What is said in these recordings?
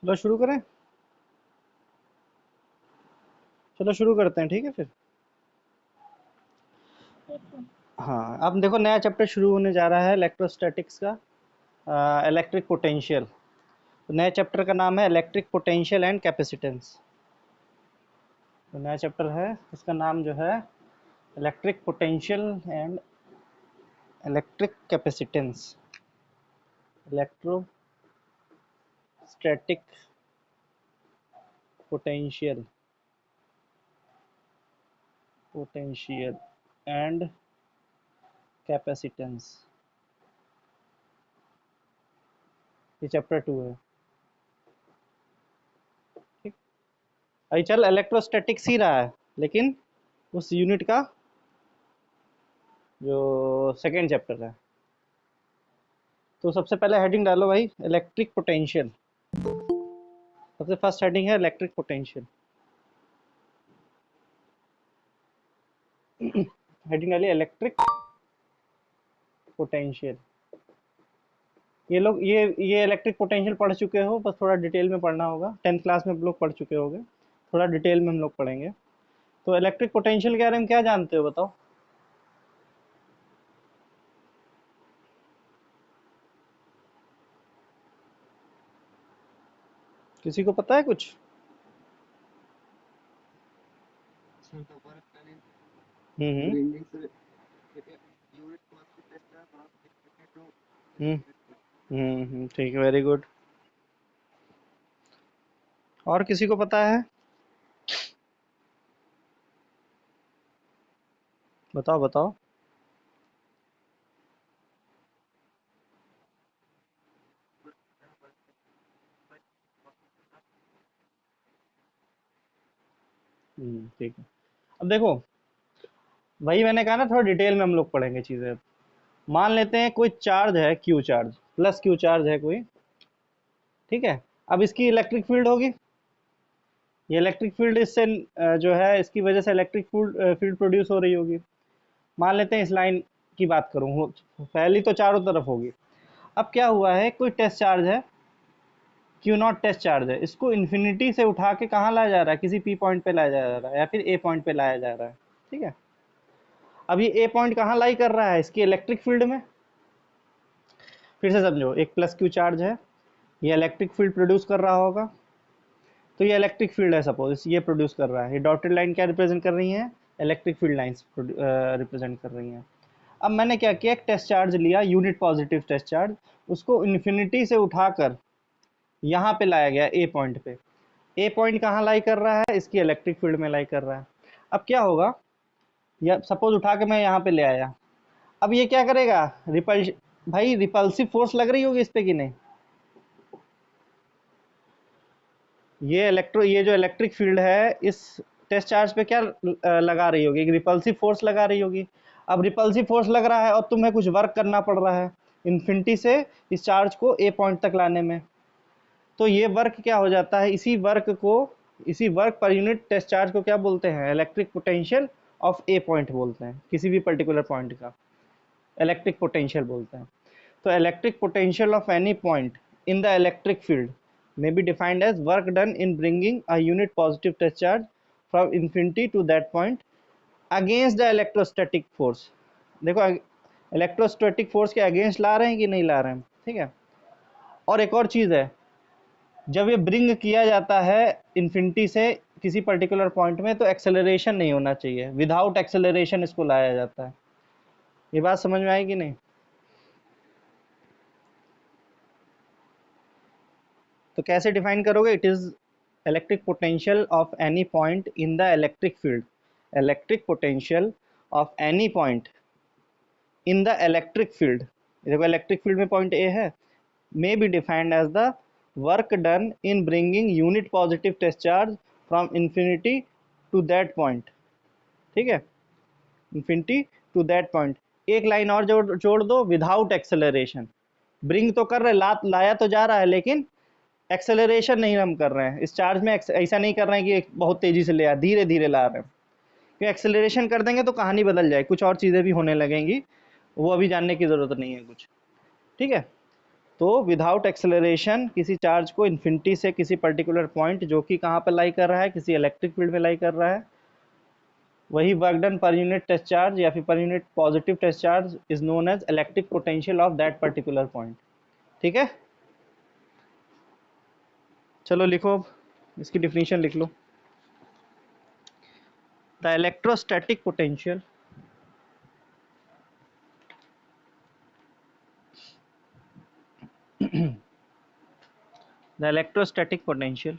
चलो शुरू करें। चलो शुरू करते हैं, ठीक है फिर। हाँ, अब देखो नया चैप्टर शुरू होने जा रहा है इलेक्ट्रोस्टैटिक्स का, इलेक्ट्रिक पोटेंशियल। तो नए चैप्टर का नाम है इलेक्ट्रिक पोटेंशियल एंड कैपेसिटेंस। तो नया चैप्टर है, इसका नाम जो है electric potential and electric capacitance, electrostatic potential potential and capacitance. ये चैप्टर 2 है, ठीक। अभी चल इलेक्ट्रोस्टैटिक्स ही रहा है, लेकिन उस यूनिट का जो सेकेंड चैप्टर है। तो सबसे पहले हेडिंग डालो भाई, इलेक्ट्रिक पोटेंशियल। सबसे फर्स्ट हेडिंग है इलेक्ट्रिक पोटेंशियल। हेडिंग डालिए इलेक्ट्रिक पोटेंशियल। ये लोग ये इलेक्ट्रिक पोटेंशियल पढ़ चुके हो, बस थोड़ा डिटेल में पढ़ना होगा। 10th क्लास में लोग पढ़ चुके होंगे, थोड़ा डिटेल में हम लोग पढ़ेंगे। तो इलेक्ट्रिक पोटेंशियल के बारे में क्या जानते हो, बताओ। किसी को पता है कुछ? हम्म हम्म ठीक है, वेरी गुड। और किसी को पता है? बताओ बताओ। ठीक है। अब देखो, वही मैंने कहा ना, थोड़ा डिटेल में हम लोग पढ़ेंगे चीज़ें। मान लेते हैं कोई चार्ज है, Q charge, plus Q charge है कोई, ठीक है। अब इसकी इलेक्ट्रिक फील्ड होगी। ये इलेक्ट्रिक फील्ड इससे जो है, इसकी वजह से इलेक्ट्रिक फील्ड प्रोड्यूस हो रही होगी। मान लेते हैं इस लाइन की बात करूँ, पहली तो चारों तरफ होगी। अब क्या हुआ है, कोई टेस्ट चार्ज है, क्यू नॉट टेस्ट चार्ज है, इसको इन्फिनिटी से उठा के कहाँ लाया जा रहा है, किसी पी पॉइंट पे लाया जा रहा है या फिर ए पॉइंट पे लाया जा रहा है, ठीक है। अब ये ए पॉइंट कहाँ लाई कर रहा है, इसकी इलेक्ट्रिक फील्ड में। फिर से समझो, एक प्लस क्यू चार्ज है, ये इलेक्ट्रिक फील्ड प्रोड्यूस कर रहा होगा। तो ये इलेक्ट्रिक फील्ड है, सपोज ये प्रोड्यूस कर रहा है। ये डॉटेड लाइन क्या रिप्रेजेंट कर रही है, इलेक्ट्रिक फील्ड लाइंस रिप्रेजेंट कर रही हैं। अब मैंने क्या किया, एक टेस्ट चार्ज लिया, यूनिट पॉजिटिव टेस्ट चार्ज, उसको इन्फिनिटी से उठाकर यहाँ पे लाया गया ए पॉइंट पे। ए पॉइंट कहाँ लाई कर रहा है, इसकी इलेक्ट्रिक फील्ड में लाई कर रहा है। अब क्या होगा, या सपोज उठा के मैं यहाँ पे ले आया, अब ये क्या करेगा, रिपल्स, भाई रिपल्सिव फोर्स लग रही होगी इस पे कि नहीं। ये जो इलेक्ट्रिक फील्ड है, इस टेस्ट चार्ज पे क्या लगा रही होगी, एक रिपल्सिव फोर्स लगा रही होगी। अब रिपल्सिव फोर्स लग रहा है और तुम्हें कुछ वर्क करना पड़ रहा है इन्फिनिटी से इस चार्ज को ए पॉइंट तक लाने में। तो ये वर्क क्या हो जाता है, इसी वर्क पर यूनिट टेस्ट चार्ज को क्या बोलते हैं, electric potential of A point बोलते हैं। किसी भी पर्टिकुलर पॉइंट का इलेक्ट्रिक पोटेंशियल बोलते हैं। तो electric potential of any point in the electric field may be defined as work done in bringing a unit positive test charge from infinity to that point against the electrostatic force। देखो, electrostatic force के against ला रहे हैं कि नहीं ला रहे हैं, ठीक है। और एक और चीज़ है, जब ये ब्रिंग किया जाता है इन्फिनिटी से किसी पर्टिकुलर पॉइंट में, तो एक्सेलरेशन नहीं होना चाहिए, विदाउट एक्सेलरेशन इसको लाया जाता है। ये बात समझ में आई कि नहीं? तो कैसे डिफाइन करोगे, it is electric potential of any point in the electric field. Electric potential of any point in the electric field, देखो इलेक्ट्रिक फील्ड में पॉइंट ए है, may be defined as the work done in bringing unit positive test charge from infinity to that point, ठीक है, infinity to that point। एक line और जोड़ दो, without acceleration. Bring तो कर रहे, लाया तो जा रहा है, लेकिन एक्सेलरेशन नहीं हम कर रहे हैं इस चार्ज में। ऐसा नहीं कर रहे हैं कि बहुत तेजी से ले आ, धीरे धीरे ला रहे हैं। कि एक्सेलरेशन कर देंगे तो कहानी बदल जाए, कुछ और चीज़ें भी होने लगेंगी, वो अभी जानने की ज़रूरत नहीं है कुछ, ठीक है। तो विदाउट एक्सेलरेशन किसी चार्ज को इन्फिनिटी से किसी पर्टिकुलर पॉइंट जो कि कहाँ पर लाई कर रहा है, किसी इलेक्ट्रिक फील्ड में लाई कर रहा है, वही work done per unit test charge या फिर per unit positive test charge is known as electric potential of that particular point. ठीक है, चलो लिखो, इसकी डिफिनीशन लिख लो। The electrostatic potential the electrostatic potential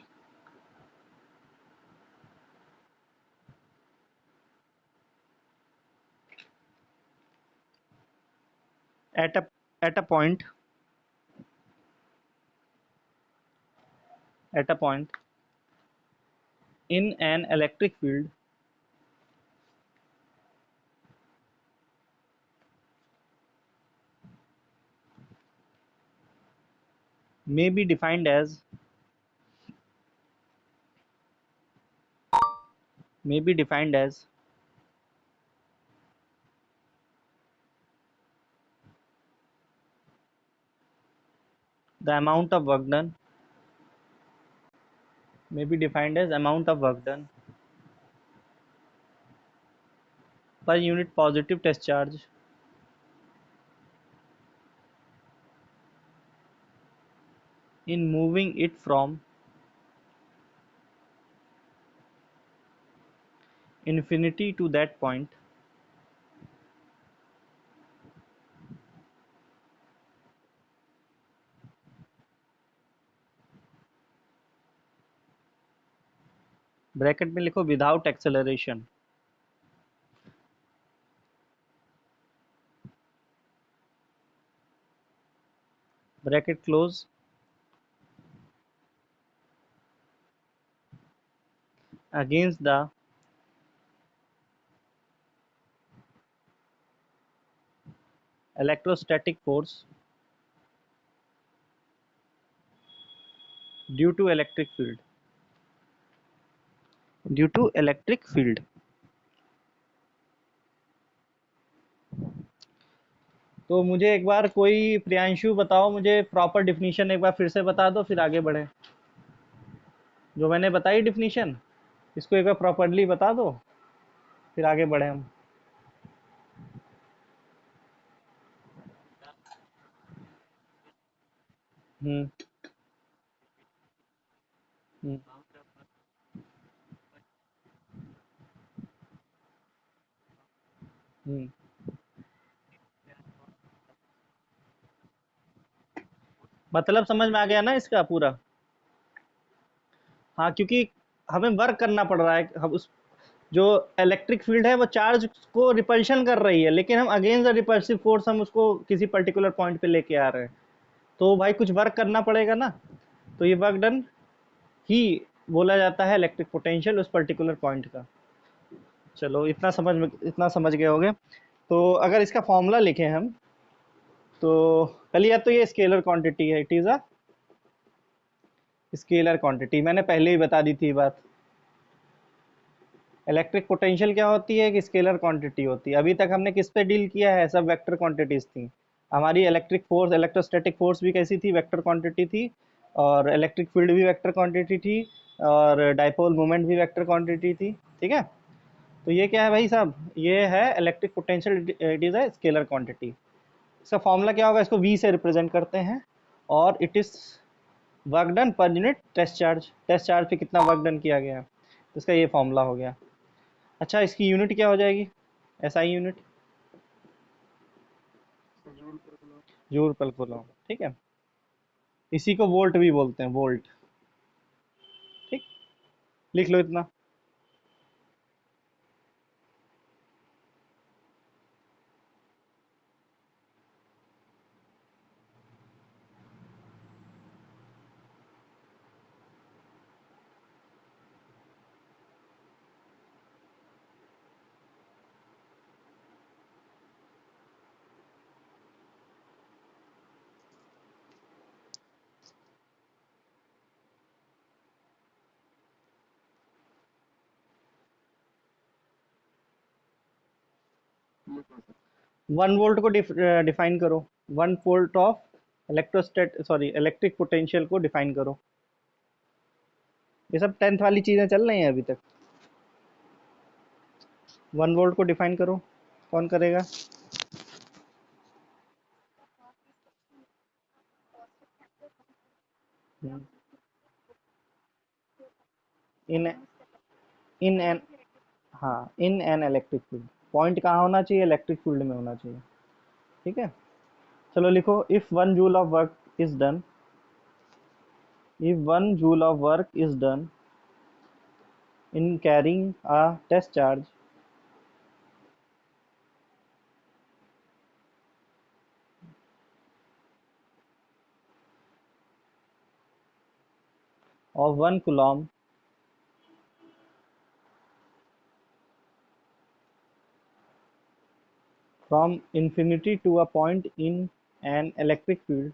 at a at a point at a point in an electric field may be defined as may be defined as the amount of work done may be defined as amount of work done per unit positive test charge in moving it from infinity to that point bracket में लिखो without acceleration bracket close against the electrostatic force due to electric field due to electric field। तो मुझे एक बार कोई प्रियांशु बताओ, मुझे proper definition एक बार फिर से बता दो, फिर आगे बढ़े। जो मैंने बताई डिफिनीशन, इसको एक बार प्रॉपरली बता दो, फिर आगे बढ़े हम। हम्म। हम्म। हम्म। मतलब समझ में आ गया ना इसका पूरा? हाँ, क्योंकि हमें वर्क करना पड़ रहा है, हम उस जो इलेक्ट्रिक फील्ड है वो चार्ज को रिपल्शन कर रही है, लेकिन हम अगेंस्ट द रिपल्सिव फोर्स हम उसको किसी पर्टिकुलर पॉइंट पे लेके आ रहे हैं, तो भाई कुछ वर्क करना पड़ेगा ना। तो ये वर्क डन ही बोला जाता है इलेक्ट्रिक पोटेंशियल उस पर्टिकुलर पॉइंट का। चलो इतना समझ गए होगे। तो अगर इसका फॉर्मूला लिखें हम, तो पहले या तो ये स्केलर क्वांटिटी है, it is a scalar quantity, मैंने पहले ही बता दी थी बात। इलेक्ट्रिक पोटेंशियल क्या होती है? कि स्केलर क्वांटिटी होती है। अभी तक हमने किस पे डील किया है? सब वेक्टर क्वांटिटीज थी। हमारी इलेक्ट्रिक फोर्स, इलेक्ट्रोस्टैटिक फोर्स भी कैसी थी? वेक्टर क्वांटिटी थी। और इलेक्ट्रिक फील्ड भी वेक्टर क्वांटिटी थी। और डाइपोल मोमेंट भी वेक्टर क्वांटिटी थी। ठीक है, तो ये क्या है भाई साहब? ये है electric potential, it is a scalar quantity. इसका फॉर्मूला क्या होगा? इसको वी से रिप्रेजेंट करते हैं। और it is work done per unit test charge, test charge पे कितना वर्क डन किया गया, तो इसका ये फॉर्मूला हो गया। अच्छा, इसकी यूनिट क्या हो जाएगी? एसआई यूनिट जूल पर कूलम। ठीक है, इसी को वोल्ट भी बोलते हैं, वोल्ट। ठीक, लिख लो इतना। 1 वोल्ट को डिफाइन करो। 1 वोल्ट ऑफ इलेक्ट्रिक पोटेंशियल को डिफाइन करो। ये सब 10th वाली चीजें चल रही हैं अभी तक। 1 वोल्ट को डिफाइन करो, कौन करेगा? इन इन एन हाँ, in an electric field. Point कहाँ होना चाहिए? इलेक्ट्रिक फील्ड में होना चाहिए। ठीक है, चलो लिखो, if 1 joule of work is done, if 1 joule of work is done in carrying a test charge of 1 coulomb from infinity to a point in an electric field,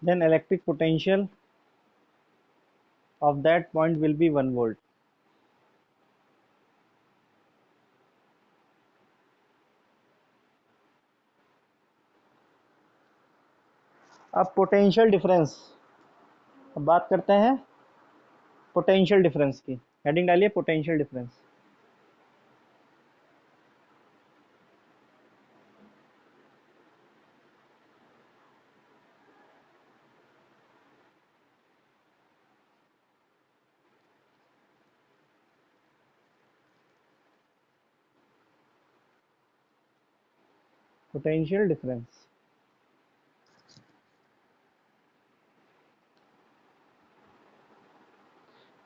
then electric potential of that point will be 1 volt. अब potential difference, अब बात करते हैं potential difference की। Heading डालिए potential difference. Potential difference,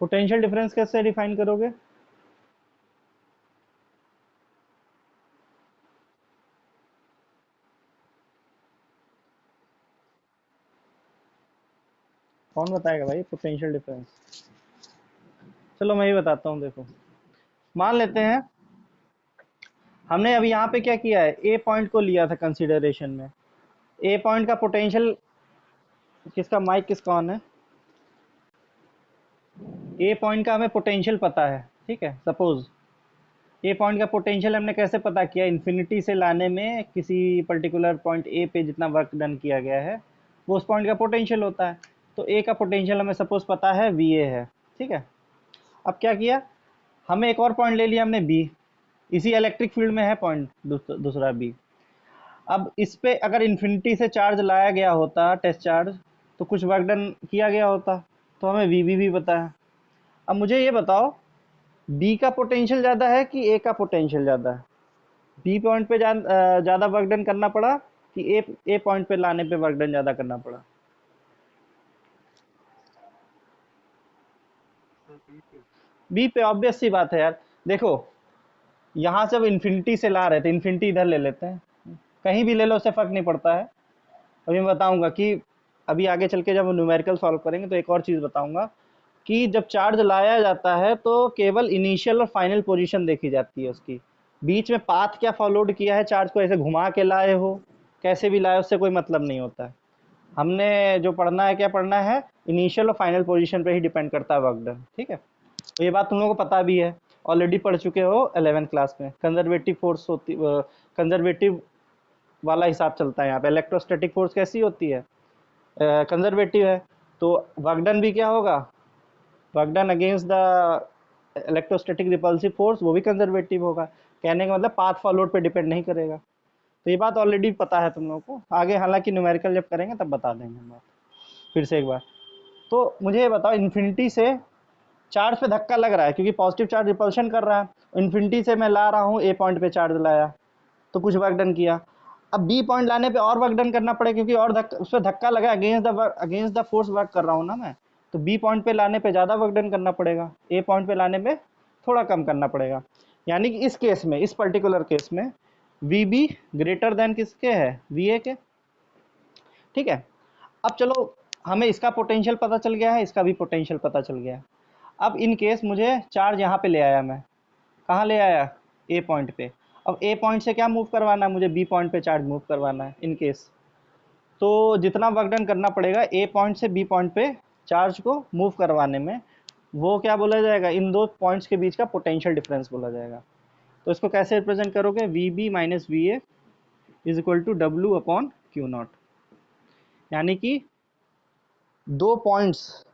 potential difference कैसे define करोगे? कौन बताएगा भाई पोटेंशियल डिफरेंस? चलो मैं ही बताता हूँ। देखो, मान लेते हैं हमने अभी यहाँ पे क्या किया है, ए पॉइंट को लिया था कंसिडरेशन में। ए पॉइंट का पोटेंशियल, किसका माइक किसका ऑन है? ए पॉइंट का हमें पोटेंशियल पता है, ठीक है। सपोज ए पॉइंट का पोटेंशियल हमने कैसे पता किया? इन्फिनिटी से लाने में किसी पर्टिकुलर पॉइंट ए पे जितना वर्क डन किया गया है वो उस पॉइंट का पोटेंशियल होता है। तो ए का पोटेंशियल हमें सपोज पता है वी ए है, ठीक है। अब क्या किया, हमें एक और पॉइंट ले लिया हमने बी, इसी इलेक्ट्रिक फील्ड में है पॉइंट दूसरा बी। अब इस पे अगर इन्फिनिटी से चार्ज लाया गया होता, टेस्ट चार्ज, तो कुछ वर्क डन किया गया होता, तो हमें वी बी भी पता है। अब मुझे ये बताओ, बी का पोटेंशियल ज़्यादा है कि ए का पोटेंशियल ज़्यादा है? बी पॉइंट पे ज़्यादा वर्क डन करना पड़ा कि ए पॉइंट पे लाने पे वर्क डन ज़्यादा करना पड़ा? बी पे, ऑब्वियस सी बात है यार। देखो, यहाँ से अब इन्फिनिटी से ला रहे थे, इन्फिनिटी इधर ले लेते हैं, कहीं भी ले लो उससे फ़र्क नहीं पड़ता है। अभी मैं बताऊंगा कि अभी आगे चल के जब न्यूमेरिकल सॉल्व करेंगे तो एक और चीज़ बताऊंगा कि जब चार्ज लाया जाता है तो केवल इनिशियल और फाइनल पोजीशन देखी जाती है उसकी। बीच में पाथ क्या फॉलोड किया है, चार्ज को ऐसे घुमा के लाए हो, कैसे भी लाए, उससे कोई मतलब नहीं होता है। हमने जो पढ़ना है, क्या पढ़ना है, इनिशियल और फाइनल पोजीशन पे ही डिपेंड करता है वर्क डन, ठीक है। तो ये बात तुम लोगों को पता भी है, ऑलरेडी पढ़ चुके हो 11th क्लास में। कंजर्वेटिव फोर्स होती, कंजर्वेटिव वाला हिसाब चलता है यहाँ पे। इलेक्ट्रोस्टैटिक फोर्स कैसी होती है? कंजर्वेटिव है। तो वर्क डन भी क्या होगा? Work done against the electrostatic repulsive force, वो भी कंजर्वेटिव होगा। कहने का मतलब पाथ फॉलोड पे डिपेंड नहीं करेगा। तो ये बात ऑलरेडी पता है तुम लोगों को, आगे हालांकि न्यूमेरिकल जब करेंगे तब बता देंगे हम बात फिर से एक बार। तो मुझे ये बताओ, इन्फिनिटी से चार्ज पे धक्का लग रहा है क्योंकि पॉजिटिव चार्ज रिपल्शन कर रहा है। इन्फिनिटी से मैं ला रहा हूँ, ए पॉइंट पे चार्ज लाया तो कुछ वर्क डन किया। अब बी पॉइंट लाने पे और वर्क डन करना पड़ेगा क्योंकि और उस पर धक्का लगा, अगेंस्ट द फोर्स वर्क कर रहा हूँ ना मैं। तो बी पॉइंट पे लाने पे ज़्यादा वर्क डन करना पड़ेगा, ए पॉइंट पे लाने पे थोड़ा कम करना पड़ेगा। यानी कि इस केस में, इस पर्टिकुलर केस में वी बी ग्रेटर देन किसके है? वी ए के, ठीक है। अब चलो, हमें इसका पोटेंशियल पता चल गया है, इसका भी पोटेंशियल पता चल गया है। अब इन केस मुझे चार्ज यहाँ पे ले आया, मैं कहाँ ले आया? ए पॉइंट पे। अब ए पॉइंट से क्या मूव करवाना है, मुझे बी पॉइंट पे चार्ज मूव करवाना है इन केस, तो जितना वर्क डन करना पड़ेगा ए पॉइंट से बी पॉइंट पे चार्ज को मूव करवाने में, वो क्या बोला जाएगा, इन दो पॉइंट्स के बीच का पोटेंशियल डिफरेंस बोला जाएगा। तो इसको कैसे रिप्रेजेंट करोगे, V B minus V A is equal to W upon Q not. यानी कि दो पॉइंट्स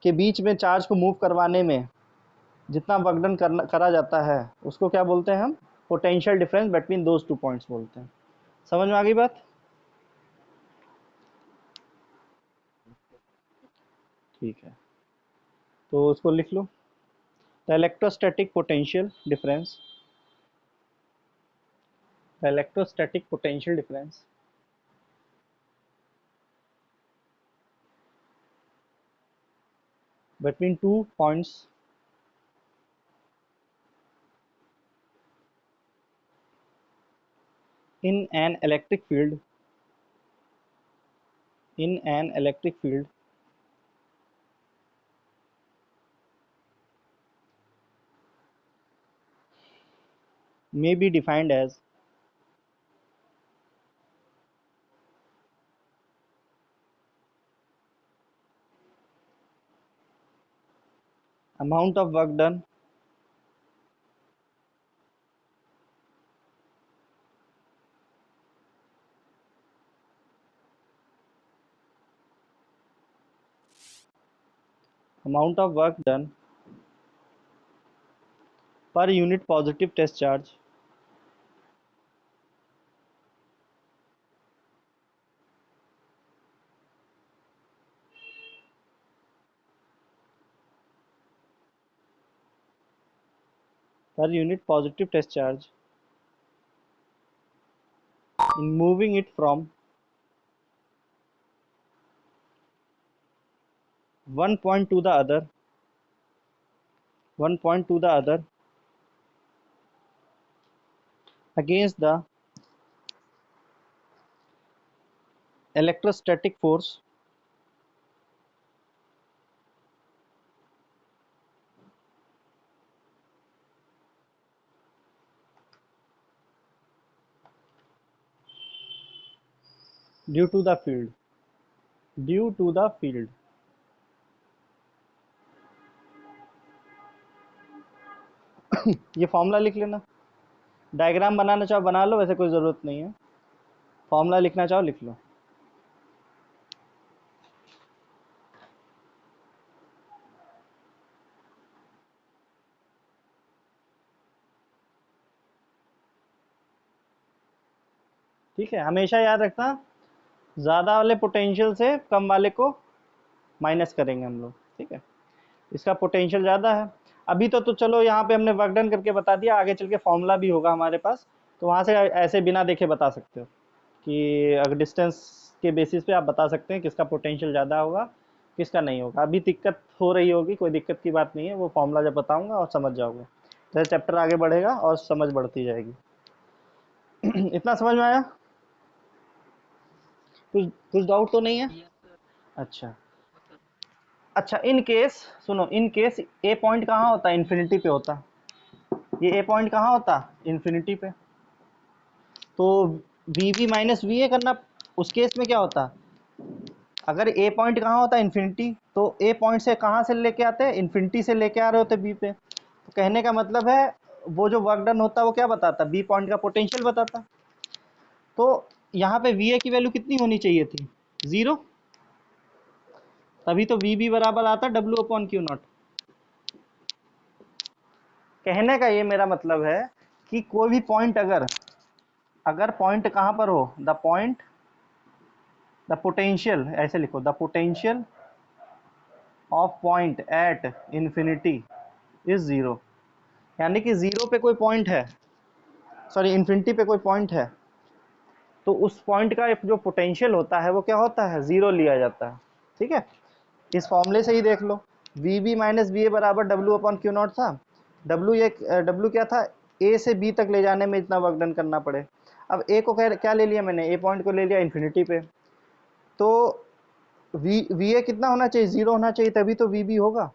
के बीच में चार्ज को मूव करवाने में जितना वर्क डन करा जाता है उसको क्या बोलते हैं हम, potential difference between those two points बोलते हैं। समझ में आ गई बात? ठीक है, तो उसको लिख लो, the electrostatic potential difference, the electrostatic potential difference between two points in an electric field, in an electric field may be defined as amount of work done amount of work done per unit positive test charge per unit positive test charge in moving it from one point to the other, one point to the other against the electrostatic force due to the field, due to the field। ये formula लिख लेना, diagram बनाना चाहो बना लो, वैसे कोई ज़रूरत नहीं है, फॉर्मूला लिखना चाहो लिख लो। ठीक है, हमेशा याद रखना, ज़्यादा वाले पोटेंशियल से कम वाले को माइनस करेंगे हम लोग। ठीक है, इसका पोटेंशियल ज़्यादा है अभी तो चलो यहाँ पे हमने वर्क डन करके बता दिया, आगे चल के फॉर्मूला भी होगा हमारे पास, तो वहाँ से ऐसे बिना देखे बता सकते हो कि अगर डिस्टेंस के बेसिस पे आप बता सकते हैं किसका पोटेंशियल ज़्यादा होगा किसका नहीं होगा। अभी दिक्कत हो रही होगी, कोई दिक्कत की बात नहीं है, वो फॉर्मूला जब बताऊंगा और समझ जाओगे, जैसे चैप्टर आगे बढ़ेगा और समझ बढ़ती जाएगी। इतना समझ में आया? कुछ कुछ डाउट तो नहीं है? अच्छा, अच्छा इन केस सुनो, इन केस ए पॉइंट कहाँ होता है, इन्फिनिटी पे होता। ये ए पॉइंट कहाँ होता, इन्फिनिटी पे, तो V V minus V A करना, उस केस में क्या होता, अगर ए पॉइंट कहाँ होता है, इन्फिनिटी, तो ए पॉइंट से कहाँ से लेके आते हैं, इन्फिनिटी से लेके आ रहे होते बी पे, तो कहने का मतलब है वो जो वर्क डन होता है वो क्या बताता, बी पॉइंट का पोटेंशियल बताता। तो यहाँ पे वी ए की वैल्यू कितनी होनी चाहिए थी, ज़ीरो, तभी तो वी बी बराबर आता डब्ल्यू अपॉन क्यू नॉट। कहने का ये मेरा मतलब है कि कोई भी पॉइंट अगर, अगर पॉइंट कहाँ पर हो, द पॉइंट, द पोटेंशियल, ऐसे लिखो, the potential of point at infinity is zero, यानी कि ज़ीरो पे कोई पॉइंट है, सॉरी इन्फिनिटी पे कोई पॉइंट है, तो उस पॉइंट का जो पोटेंशियल होता है वो क्या होता है, ज़ीरो लिया जाता है। ठीक है, इस फॉर्मूले से ही देख लो, V B minus V A बराबर डब्ल्यू अपॉन क्यू नॉट था। डब्ल्यू ये डब्ल्यू क्या था, ए से बी तक ले जाने में इतना वर्क डन करना पड़े। अब ए को क्या ले लिया मैंने, ए पॉइंट को ले लिया इन्फिनिटी पे, तो वी ए कितना होना चाहिए, ज़ीरो होना चाहिए, तभी तो वी बी होगा,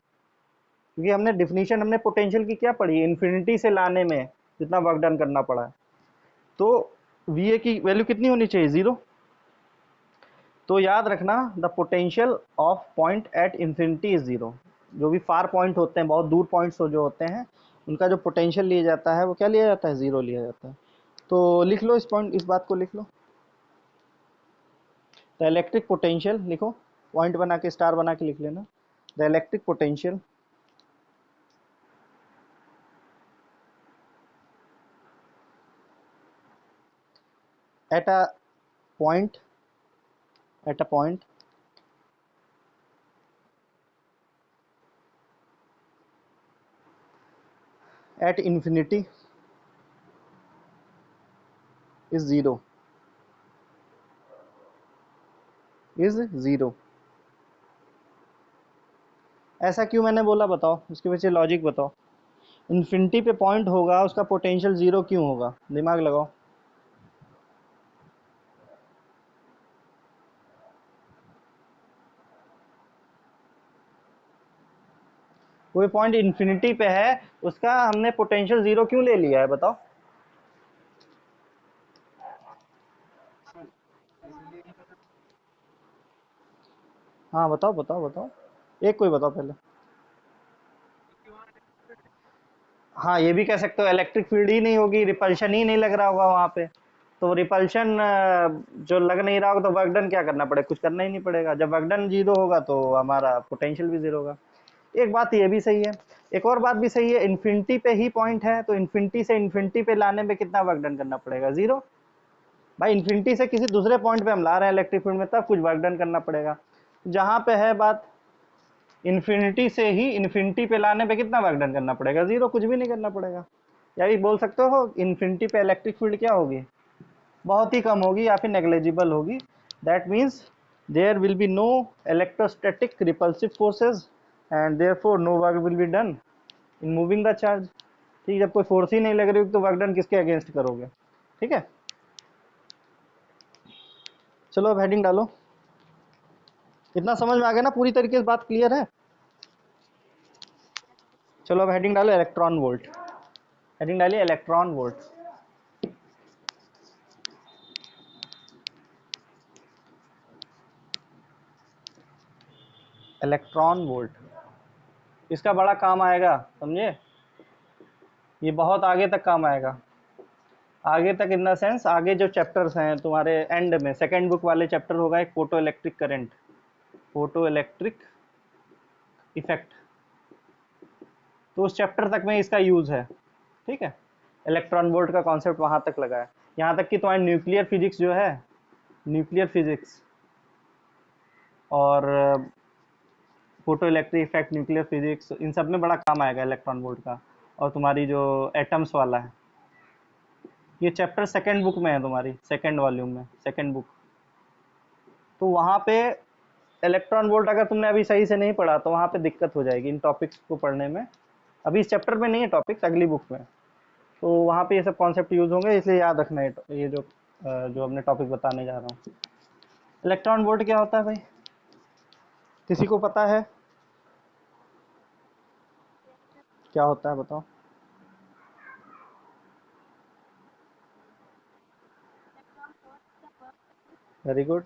क्योंकि हमने डिफिनीशन हमने पोटेंशियल की क्या पढ़ी, इन्फिनिटी से लाने में जितना वर्क डन करना पड़ा है। तो वी ए की वैल्यू कितनी होनी चाहिए, 0। तो याद रखना the potential of point at infinity is 0। जो भी फार पॉइंट होते हैं, बहुत दूर पॉइंट्स जो होते हैं, उनका जो पोटेंशियल लिया जाता है वो क्या लिया जाता है, 0 लिया जाता है। तो लिख लो इस पॉइंट, इस बात को लिख लो। द इलेक्ट्रिक पोटेंशियल लिखो, पॉइंट बना के स्टार बना के लिख लेना। The electric potential at a point, eight a point at infinity is 0, is 0। ऐसा क्यों मैंने बोला, बताओ उसके पीछे लॉजिक बताओ। इन्फिनिटी पे पॉइंट होगा, उसका पोटेंशियल 0 क्यों होगा, दिमाग लगाओ। कोई पॉइंट इन्फिनिटी पे है, उसका हमने पोटेंशियल 0 क्यों ले लिया है, बताओ। हाँ बताओ बताओ बताओ, एक कोई बताओ पहले। हाँ ये भी कह सकते हो, इलेक्ट्रिक फील्ड ही नहीं होगी, रिपल्शन ही नहीं लग रहा होगा वहां पे। तो रिपल्शन जो लग नहीं रहा होगा तो वर्क डन क्या करना पड़ेगा, कुछ करना ही नहीं पड़ेगा। जब वर्क डन 0 होगा तो हमारा पोटेंशियल भी 0 होगा। एक बात ये भी सही है, एक और बात भी सही है, इन्फिनिटी पे ही पॉइंट है, तो इन्फिनिटी से इन्फिनिटी पे लाने में कितना वर्क डन करना पड़ेगा, 0। भाई इन्फिनिटी से किसी दूसरे पॉइंट पे हम ला रहे हैं इलेक्ट्रिक फील्ड में, तब कुछ वर्क डन करना पड़ेगा। जहां पे है बात इन्फिनिटी से ही इन्फिनिटी पे लाने पे कितना वर्क डन करना पड़ेगा, 0, कुछ भी नहीं करना पड़ेगा। या भी बोल सकते हो इन्फिनिटी पे इलेक्ट्रिक फील्ड क्या होगी, बहुत ही कम होगी या फिर नेग्लेजिबल होगी। That means there will be no electrostatic repulsive forces and therefore no work will be done in moving the charge. ठीक, जब कोई फोर्स ही नहीं लग रही तो वर्क डन किसके अगेंस्ट करोगे। ठीक है, चलो अब हेडिंग डालो। इतना समझ में आ गया ना, पूरी तरीके से बात क्लियर है। चलो अब हेडिंग डालो इलेक्ट्रॉन वोल्ट। हेडिंग डालिए इलेक्ट्रॉन वोल्ट। इलेक्ट्रॉन वोल्ट इसका बड़ा काम आएगा, समझे, ये बहुत आगे तक काम आएगा। आगे तक इन द सेंस, आगे जो चैप्टर्स हैं तुम्हारे एंड में, सेकंड बुक वाले चैप्टर होगा एक photo electric current, photo electric effect, तो उस चैप्टर तक में इसका यूज है। ठीक है, इलेक्ट्रॉन वोल्ट का कॉन्सेप्ट वहां तक लगा है। यहाँ तक कि तुम्हारी न्यूक्लियर फिजिक्स जो है, न्यूक्लियर फिजिक्स और photoelectric effect, nuclear physics, इन सब में बड़ा काम आएगा इलेक्ट्रॉन वोल्ट का। और तुम्हारी जो एटम्स वाला है, ये चैप्टर सेकंड बुक में है, तुम्हारी सेकंड वॉल्यूम में, सेकंड बुक। तो वहाँ पे इलेक्ट्रॉन वोल्ट अगर तुमने अभी सही से नहीं पढ़ा तो वहाँ पे दिक्कत हो जाएगी इन टॉपिक्स को पढ़ने में। अभी इस चैप्टर में नहीं है टॉपिक्स, अगली बुक में। तो वहाँ पे ये सब कॉन्सेप्ट यूज होंगे, इसलिए याद रखना है ये जो हमने टॉपिक बताने जा रहा हूँ। इलेक्ट्रॉन वोल्ट क्या होता है भाई, किसी को पता है क्या होता है, बताओ। Very good.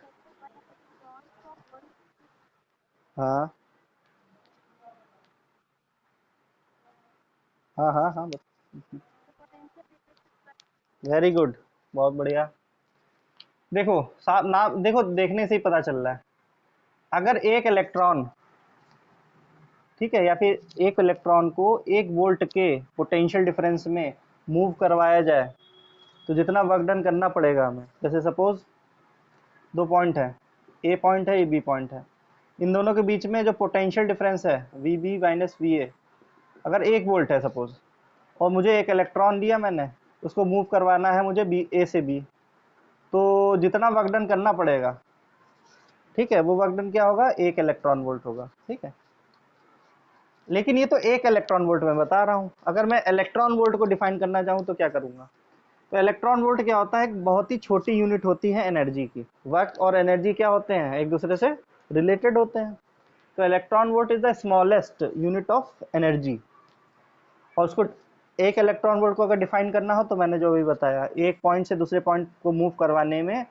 हाँ हाँ हाँ हाँ, वेरी गुड, बहुत बढ़िया। देखो साहब ना, देखो देखने से ही पता चल रहा है, अगर एक इलेक्ट्रॉन, ठीक है, या फिर एक इलेक्ट्रॉन को 1 वोल्ट के पोटेंशियल डिफरेंस में मूव करवाया जाए तो जितना वर्क डन करना पड़ेगा हमें, जैसे सपोज 2 पॉइंट है, ए पॉइंट है, ए बी पॉइंट है, इन दोनों के बीच में जो पोटेंशियल डिफरेंस है V B minus V A, अगर 1 वोल्ट है सपोज, और मुझे एक इलेक्ट्रॉन दिया मैंने, उसको मूव करवाना है मुझे बी, ए से बी, तो जितना वर्क डन करना पड़ेगा, ठीक है, वो वर्क डन क्या होगा, 1 इलेक्ट्रॉन वोल्ट होगा। ठीक है, लेकिन ये तो 1 इलेक्ट्रॉन वोल्ट में बता रहा हूँ, अगर मैं इलेक्ट्रॉन वोल्ट को डिफाइन करना चाहूँ तो क्या करूंगा। तो इलेक्ट्रॉन वोल्ट क्या होता है, एक बहुत ही छोटी यूनिट होती है एनर्जी की। वर्क और एनर्जी क्या होते हैं, एक दूसरे से रिलेटेड होते हैं। तो electron volt is the smallest unit of energy, और उसको एक इलेक्ट्रॉन वोल्ट को अगर डिफाइन करना हो तो मैंने जो भी बताया, एक पॉइंट से दूसरे पॉइंट को मूव करवाने में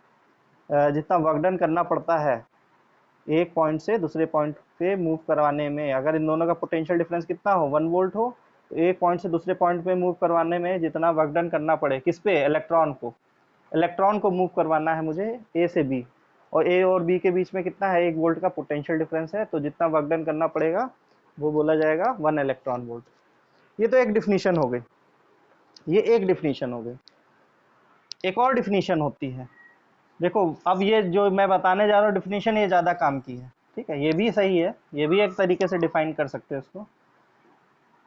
जितना वर्क डन करना पड़ता है, एक पॉइंट से दूसरे पॉइंट पे मूव करवाने में, अगर इन दोनों का पोटेंशियल डिफरेंस कितना हो, 1 वोल्ट हो, तो एक पॉइंट से दूसरे पॉइंट पे मूव करवाने में जितना वर्क डन करना पड़े, किस पे, इलेक्ट्रॉन को मूव करवाना है मुझे ए से बी, और ए और बी के बीच में कितना है, 1 वोल्ट का पोटेंशियल डिफरेंस है, तो जितना वर्क डन करना पड़ेगा वो बोला जाएगा 1 इलेक्ट्रॉन वोल्ट। ये तो एक डिफिनीशन हो गई, ये एक डिफिनीशन हो गई। एक और डिफिनीशन होती है, देखो अब ये जो मैं बताने जा रहा हूँ डिफिनीशन, ये ज़्यादा काम की है, ठीक है, ये भी सही है, ये भी एक तरीके से डिफाइन कर सकते हैं इसको।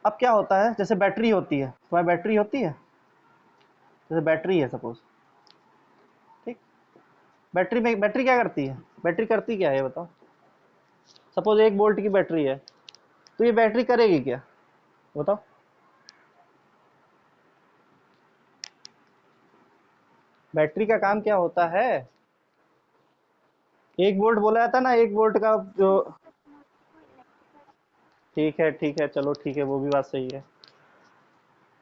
अब क्या होता है, जैसे बैटरी होती है, तुम्हारी बैटरी होती है, जैसे बैटरी है सपोज, ठीक, बैटरी क्या करती है, बैटरी करती क्या है ये बताओ। सपोज 1 वोल्ट की बैटरी है, तो ये बैटरी करेगी क्या, बताओ। बैटरी का काम क्या होता है, 1 वोल्ट बोला जाता है ना, 1 वोल्ट का जो, ठीक है ठीक है, चलो ठीक है, वो भी बात सही है।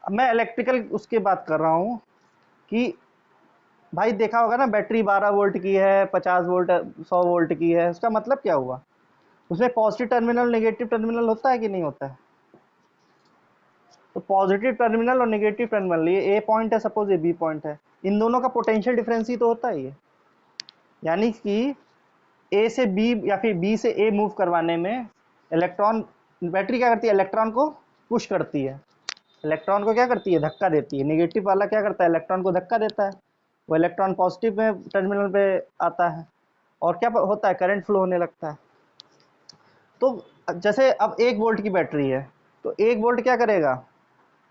अब मैं इलेक्ट्रिकल उसकी बात कर रहा हूँ कि भाई देखा होगा ना, बैटरी 12 वोल्ट की है, 50 वोल्ट, 100 वोल्ट की है, उसका मतलब क्या हुआ, उसमें पॉजिटिव टर्मिनल नेगेटिव टर्मिनल होता है कि नहीं होता है। तो पॉजिटिव टर्मिनल और नेगेटिव टर्मिनल, ये ए पॉइंट है सपोज, ये बी पॉइंट है, इन दोनों का पोटेंशियल डिफरेंस ही तो होता है ये, यानी कि ए से बी या फिर बी से ए मूव करवाने में इलेक्ट्रॉन, बैटरी क्या करती है, इलेक्ट्रॉन को पुश करती है, इलेक्ट्रॉन को क्या करती है, धक्का देती है, नेगेटिव वाला क्या करता है, इलेक्ट्रॉन को धक्का देता है, वो इलेक्ट्रॉन पॉजिटिव में टर्मिनल पे आता है, और क्या होता है, करंट फ्लो होने लगता है। तो जैसे अब 1 वोल्ट की बैटरी है, तो 1 वोल्ट क्या करेगा,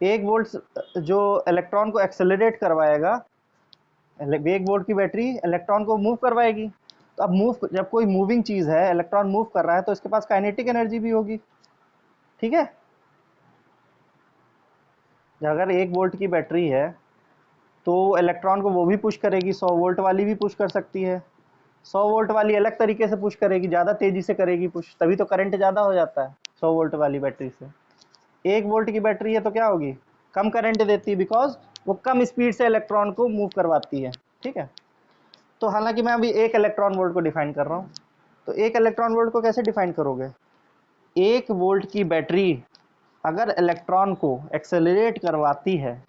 1 वोल्ट जो इलेक्ट्रॉन को एक्सेलरेट करवाएगा, 1 वोल्ट की बैटरी इलेक्ट्रॉन को मूव करवाएगी। तो अब मूव, जब कोई मूविंग चीज है, इलेक्ट्रॉन मूव कर रहा है, तो इसके पास काइनेटिक एनर्जी भी होगी, ठीक है। अगर 1 वोल्ट की बैटरी है, तो इलेक्ट्रॉन को वो भी पुश करेगी, 100 वोल्ट वाली भी पुश कर सकती है, 100 वोल्ट वाली अलग तरीके से पुश करेगी, ज़्यादा तेजी से करेगी पुश, तभी तो करंट ज़्यादा हो जाता है 100 वोल्ट वाली बैटरी से। 1 वोल्ट की बैटरी है तो क्या होगी, कम करंट देती है, बिकॉज वो कम स्पीड से इलेक्ट्रॉन को मूव करवाती है, ठीक है। तो हालांकि मैं अभी 1 इलेक्ट्रॉन वोल्ट को डिफाइन कर रहा हूँ, तो 1 इलेक्ट्रॉन वोल्ट को कैसे डिफाइन करोगे, 1 वोल्ट की बैटरी अगर इलेक्ट्रॉन को एक्सेलरेट करवाती है,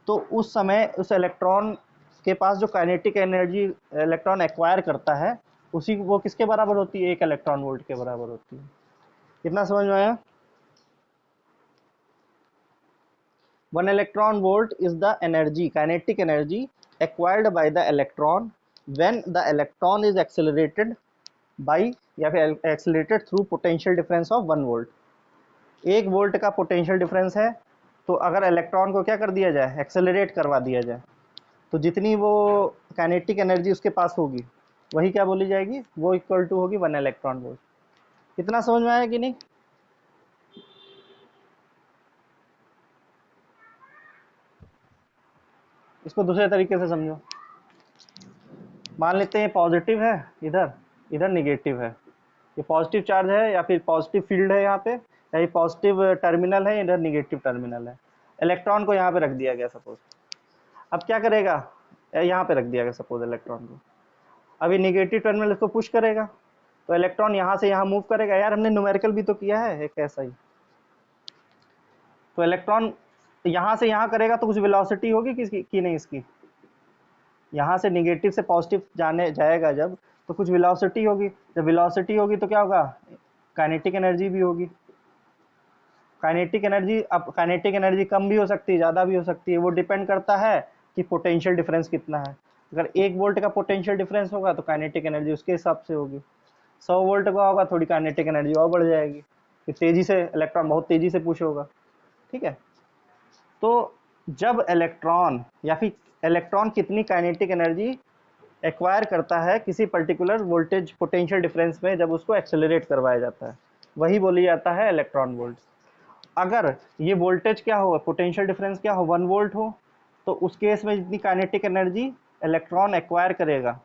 तो उस समय उस इलेक्ट्रॉन के पास जो काइनेटिक एनर्जी इलेक्ट्रॉन एक्वायर करता है, उसी वो किसके बराबर होती है, 1 इलेक्ट्रॉन वोल्ट के बराबर होती है। कितना समझ में आया। 1 electron volt is the energy, kinetic energy acquired by the electron when the electron is accelerated by, या फिर accelerated through potential difference of 1 volt. 1 volt का पोटेंशियल डिफरेंस है, तो अगर इलेक्ट्रॉन को क्या कर दिया जाए, एक्सेलरेट करवा दिया जाए, तो जितनी वो काइनेटिक एनर्जी उसके पास होगी, वही क्या बोली जाएगी, वो इक्वल टू होगी 1 इलेक्ट्रॉन वोल्ट। कितना समझ में आया कि नहीं। इसको दूसरे तरीके से समझो, मान लेते हैं पॉजिटिव है, इधर इधर निगेटिव है, ये पॉजिटिव चार्ज है या फिर पॉजिटिव फील्ड है यहाँ पे, या ये पॉजिटिव टर्मिनल है, इधर निगेटिव टर्मिनल है, इलेक्ट्रॉन को यहाँ पे रख दिया गया सपोज। अब क्या करेगा, यहाँ पे रख दिया गया सपोज इलेक्ट्रॉन को, अभी निगेटिव टर्मिनल इसको पुश करेगा, तो इलेक्ट्रॉन यहाँ से यहाँ मूव करेगा, यार हमने न्यूमेरिकल भी तो किया है एक ऐसा ही। तो इलेक्ट्रॉन यहाँ से यहाँ करेगा तो कुछ वेलोसिटी होगी किसकी की नहीं, इसकी यहाँ से निगेटिव से पॉजिटिव जाने जाएगा जब, तो कुछ वेलोसिटी होगी, जब वेलोसिटी होगी तो क्या होगा, काइनेटिक एनर्जी भी होगी। काइनेटिक एनर्जी, अब काइनेटिक एनर्जी कम भी हो सकती है, ज़्यादा भी हो सकती है, वो डिपेंड करता है कि पोटेंशियल डिफरेंस कितना है। अगर 1 वोल्ट का पोटेंशियल डिफरेंस होगा तो काइनेटिक एनर्जी उसके हिसाब से होगी, 100 वोल्ट का होगा थोड़ी काइनेटिक एनर्जी और बढ़ जाएगी, कि तेज़ी से इलेक्ट्रॉन बहुत तेज़ी से पुश होगा, ठीक है। तो जब इलेक्ट्रॉन या फिर इलेक्ट्रॉन कितनी काइनेटिक एनर्जी एक्वायर करता है किसी पर्टिकुलर वोल्टेज पोटेंशियल डिफरेंस में, जब उसको एक्सेलरेट करवाया जाता है, वही बोली जाता है इलेक्ट्रॉन वोल्ट। अगर ये वोल्टेज क्या हो, पोटेंशियल डिफरेंस क्या हो, 1 वोल्ट हो, तो उस केस में जितनी काइनेटिक एनर्जी इलेक्ट्रॉन एक्वायर करेगा,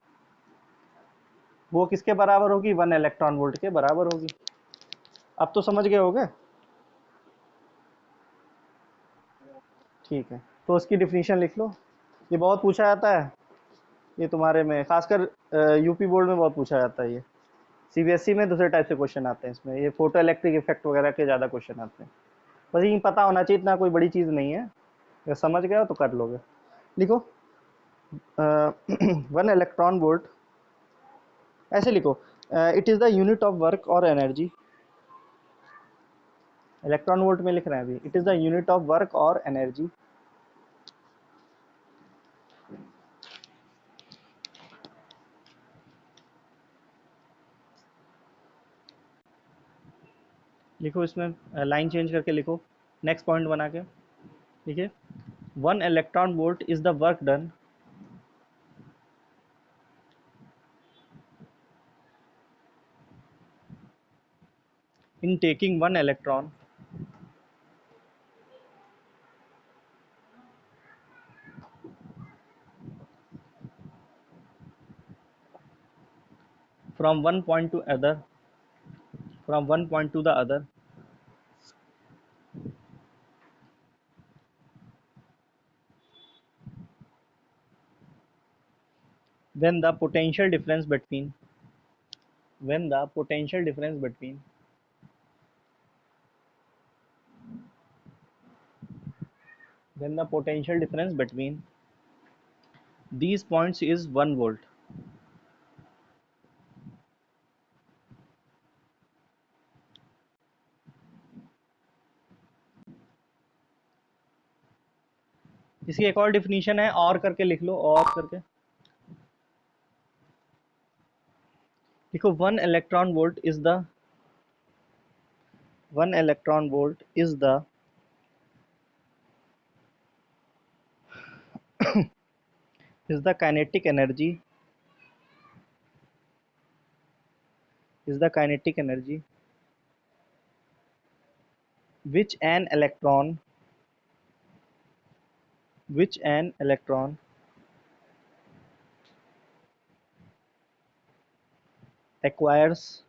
वो किसके बराबर होगी, 1 इलेक्ट्रॉन वोल्ट के बराबर होगी। अब तो समझ गए होगे। ठीक है, तो उसकी डिफिनीशन लिख लो। ये बहुत पूछा जाता है, ये तुम्हारे में खासकर यूपी बोर्ड में बहुत पूछा जाता है ये। सीबीएसई में दूसरे टाइप से क्वेश्चन आते हैं, इसमें ये फोटो इलेक्ट्रिक इफेक्ट वगैरह के ज़्यादा क्वेश्चन आते हैं। बस ये पता होना चाहिए, इतना कोई बड़ी चीज़ नहीं है, अगर समझ गए हो तो कर लोगे। लिखो 1 इलेक्ट्रॉन वोल्ट, ऐसे लिखो, it is the unit of work और एनर्जी। इलेक्ट्रॉन वोल्ट में लिख रहे हैं अभी, it is the unit of work और एनर्जी। लिखो इसमें लाइन चेंज करके लिखो, नेक्स्ट पॉइंट बना के लिखिए, 1 electron volt is the work done in taking 1 electron from one point to other, from one point to the other, when the potential difference between, when the potential difference between when the potential difference between these points is 1 volt। इसकी एक और definition है, और करके लिख लो, और करके लिखो, 1 electron volt is the 1 electron volt is the kinetic energy, is the kinetic energy which an electron, which an electron acquires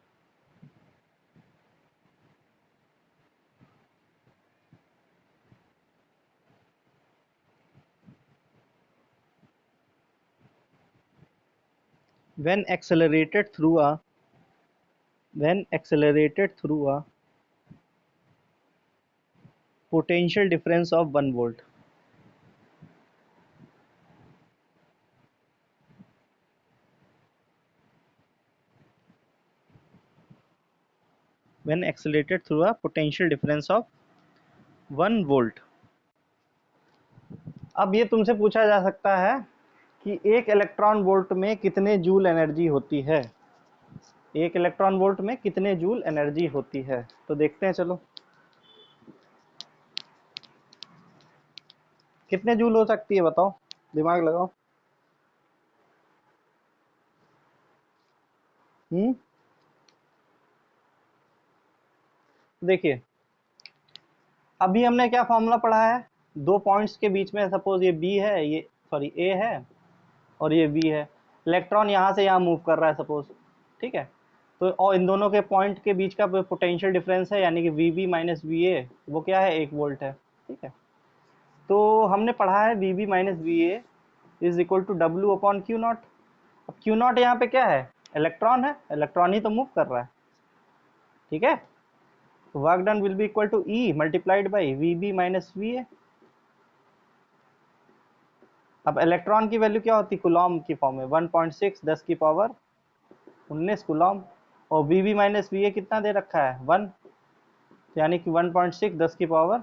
when accelerated through a, when accelerated through a potential difference of 1 volt। when accelerated through a potential difference of 1 volt। अब ये तुमसे पूछा जा सकता है कि एक electron volt में कितने जूल एनर्जी होती है, एक इलेक्ट्रॉन वोल्ट में कितने जूल एनर्जी होती है, तो देखते हैं चलो, कितने जूल हो सकती है बताओ, दिमाग लगाओ। हम्म, देखिए अभी हमने क्या फॉर्मूला पढ़ा है, दो पॉइंट्स के बीच में, सपोज ये बी है, ये सॉरी ए है और ये बी है, इलेक्ट्रॉन यहाँ से यहाँ मूव कर रहा है सपोज, ठीक है, तो और इन दोनों के पॉइंट के बीच का पोटेंशियल डिफरेंस है, यानी कि V B minus V A, वो क्या है, 1 वोल्ट है, ठीक है। तो हमने पढ़ा है V B minus V A is equal to W upon Q naught. अब क्यू नॉट यहाँ पे क्या है, इलेक्ट्रॉन है, इलेक्ट्रॉन ही तो मूव कर रहा है, ठीक है। तो work done will be equal to E multiplied by V B minus V A. अब इलेक्ट्रॉन की वैल्यू क्या होती है, कुलॉम की फॉर्म में, 1.6 10 की पावर 19 कुलॉम, और V B minus V A कितना दे रखा है, 1, यानी कि 1.6 10 की पावर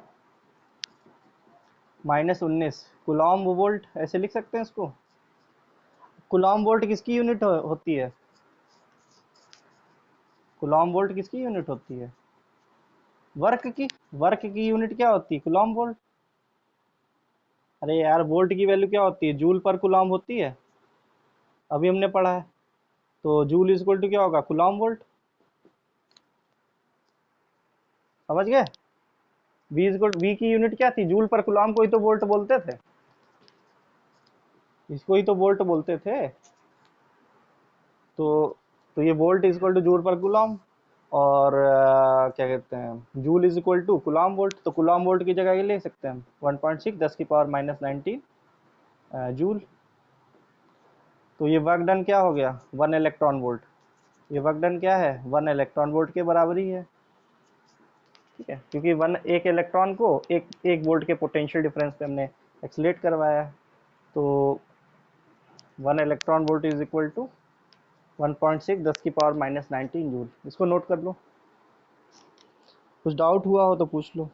माइनस 19 कुलॉम वोल्ट, ऐसे लिख सकते हैं इसको। कुलॉम वोल्ट किसकी यूनिट होती है, कुलॉम वोल्ट किसकी यूनिट होती है, वर्क की, वर्क की यूनिट क्या होती है, कुलॉम वोल्ट। अरे यार वोल्ट की वैल्यू क्या होती है, जूल पर कुलॉम होती है, अभी हमने पढ़ा है। तो जूल इज इक्वल टू क्या होगा, कुलॉम वोल्ट, समझ गए। वी इज वी की यूनिट क्या थी, जूल पर कुलॉम को ही तो वोल्ट बोलते थे, इसको ही तो वोल्ट बोलते थे। तो तो ये volt is equal to joule per coulomb, और क्या कहते हैं, joule is equal to coulomb volt, तो कुलाम वोल्ट की जगह ये ले सकते हैं 1.6 10 की पावर माइनस 19 जूल। तो ये वर्क डन क्या हो गया, 1 इलेक्ट्रॉन वोल्ट। ये वर्क डन क्या है, 1 इलेक्ट्रॉन वोल्ट के बराबर ही है, ठीक है, क्योंकि एक इलेक्ट्रॉन को एक वोल्ट के पोटेंशियल डिफरेंस पे हमने एक्सलेट करवाया है। तो 1 electron volt is equal to 1.6 10 की पावर माइनस 19 जूल। इसको नोट कर लो, कुछ डाउट हुआ हो तो पूछ लो।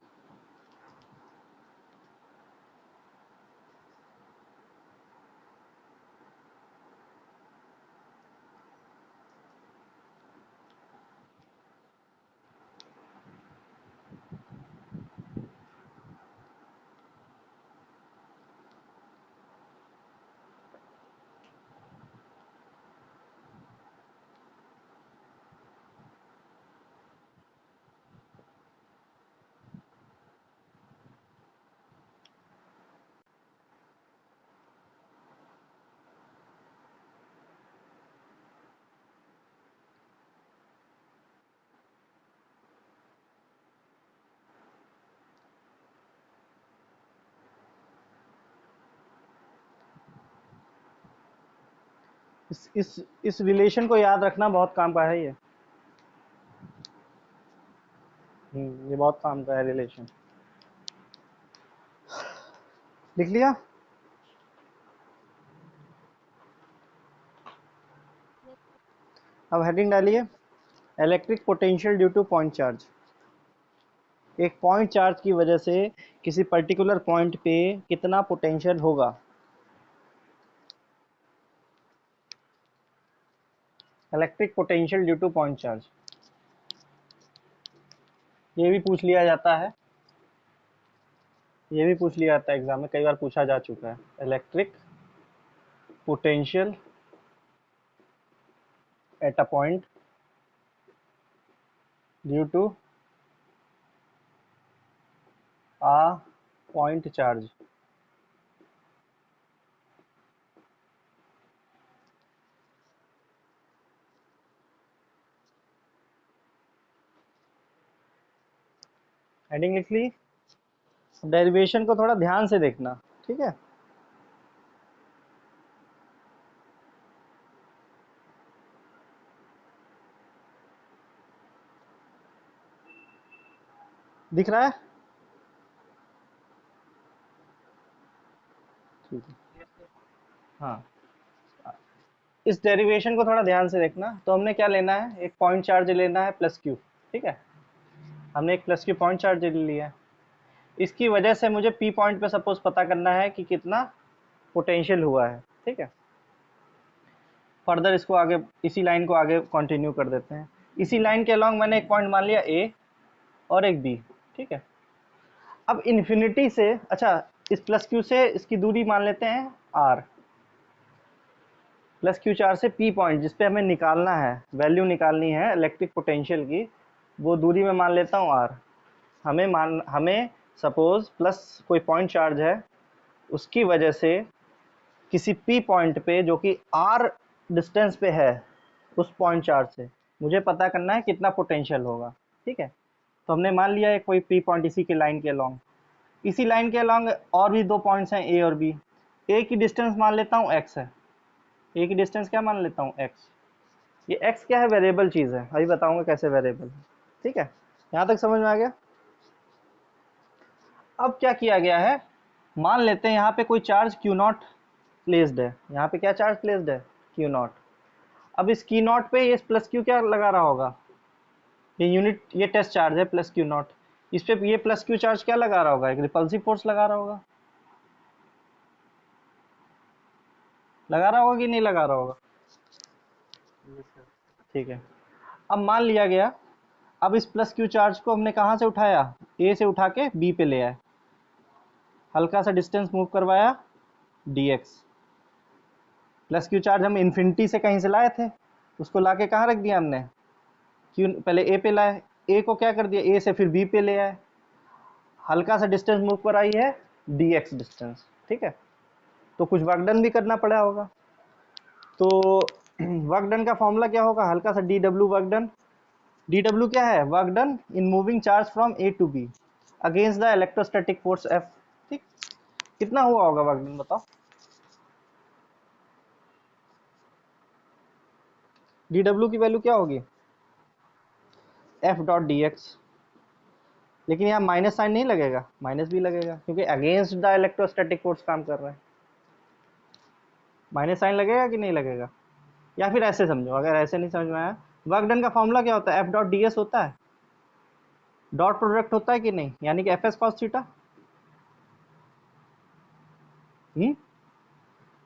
इस रिलेशन को याद रखना बहुत काम का है ये। ये बहुत काम का है रिलेशन। लिख लिया? अब हेडिंग डालिए, electric potential due two point charge. एक पॉइंट चार्ज की वजह से किसी पर्टिकुलर पॉइंट पे कितना पोटेंशियल होगा। Electric potential due two point charge, ये भी पूछ लिया जाता है, ये भी पूछ लिया जाता है एग्जाम में, कई बार पूछा जा चुका है। Electric potential at a point due to a point charge. Heading लिख ली? डेरिवेशन को थोड़ा ध्यान से देखना, ठीक है। दिख रहा है? ठीक है, हाँ। इस डेरिवेशन को थोड़ा ध्यान से देखना। तो हमने क्या लेना है, एक पॉइंट चार्ज लेना है प्लस क्यू, ठीक है। हमने एक प्लस क्यू पॉइंट चार्ज ले लिया है। इसकी वजह से मुझे पी पॉइंट पे सपोज पता करना है कि कितना पोटेंशियल हुआ है, ठीक है। फर्दर इसको आगे, इसी लाइन को आगे कंटिन्यू कर देते हैं। इसी लाइन के अलॉन्ग मैंने एक पॉइंट मान लिया ए और एक बी, ठीक है। अब इन्फिनिटी से, अच्छा, इस प्लस क्यू से इसकी दूरी मान लेते हैं आर। प्लस क्यू चार से पी पॉइंट जिसपे हमें निकालना है, वैल्यू निकालनी है इलेक्ट्रिक पोटेंशियल की, वो दूरी में मान लेता हूँ आर। हमें सपोज प्लस कोई पॉइंट चार्ज है, उसकी वजह से किसी पी पॉइंट पे जो कि आर डिस्टेंस पे है उस पॉइंट चार्ज से, मुझे पता करना है कितना पोटेंशियल होगा, ठीक है। तो हमने मान लिया है कोई पी पॉइंट इसी के लाइन के अलॉन्ग, इसी लाइन के अलॉन्ग और भी दो पॉइंट्स हैं ए और बी। ए की डिस्टेंस मान लेता हूँ एक्स है, ए की डिस्टेंस क्या मान लेता हूँ एक्स। ये एक्स क्या है, वेरिएबल चीज़ है, अभी बताऊंगा कैसे वेरिएबल, ठीक है। यहाँ तक समझ में आ गया? अब क्या किया गया है, मान लेते हैं यहाँ पे कोई चार्ज क्यू नॉट प्लेस्ड है। यहाँ पे क्या चार्ज प्लेस्ड है, क्यू नॉट। अब इस क्यू नॉट पे ये प्लस क्यू क्या लगा रहा होगा, ये यूनिट, ये टेस्ट चार्ज है प्लस क्यू नॉट। इस पे ये प्लस क्यू चार्ज क्या लगा रहा होगा, एक रिपल्सिव फोर्स लगा रहा होगा। लगा रहा होगा कि नहीं लगा रहा होगा? ठीक है। अब मान लिया गया, अब इस प्लस क्यू चार्ज को हमने कहाँ से उठाया, ए से उठा के बी पे ले आए, हल्का सा डिस्टेंस मूव करवाया dx। प्लस क्यू चार्ज हम इन्फिनिटी से कहीं से लाए थे, उसको लाके कहाँ रख दिया हमने, क्यू पहले ए पे लाए, ए को क्या कर दिया, ए से फिर बी पे ले आए, हल्का सा डिस्टेंस मूव कराई है dx डिस्टेंस, ठीक है। तो कुछ वर्क डन भी करना पड़ा होगा, तो वर्क डन का फॉर्मूला क्या होगा, हल्का सा D W work done D W क्या है? Work done in moving charge from A to B against the electrostatic force F. ठीक, कितना हुआ होगा वर्क डन बताओ? डी डब्ल्यू की वैल्यू क्या होगी? F dot D X. लेकिन यहाँ माइनस साइन नहीं लगेगा? माइनस भी लगेगा क्योंकि अगेंस्ट द इलेक्ट्रोस्टैटिक फोर्स काम कर रहा है। माइनस साइन लगेगा कि नहीं लगेगा? या फिर ऐसे समझो, अगर ऐसे नहीं समझ में आया, वर्क डन का फॉर्मूला क्या होता है? एफ डॉट डी एस होता है, डॉट प्रोडक्ट होता है कि नहीं, यानी कि F S cos theta.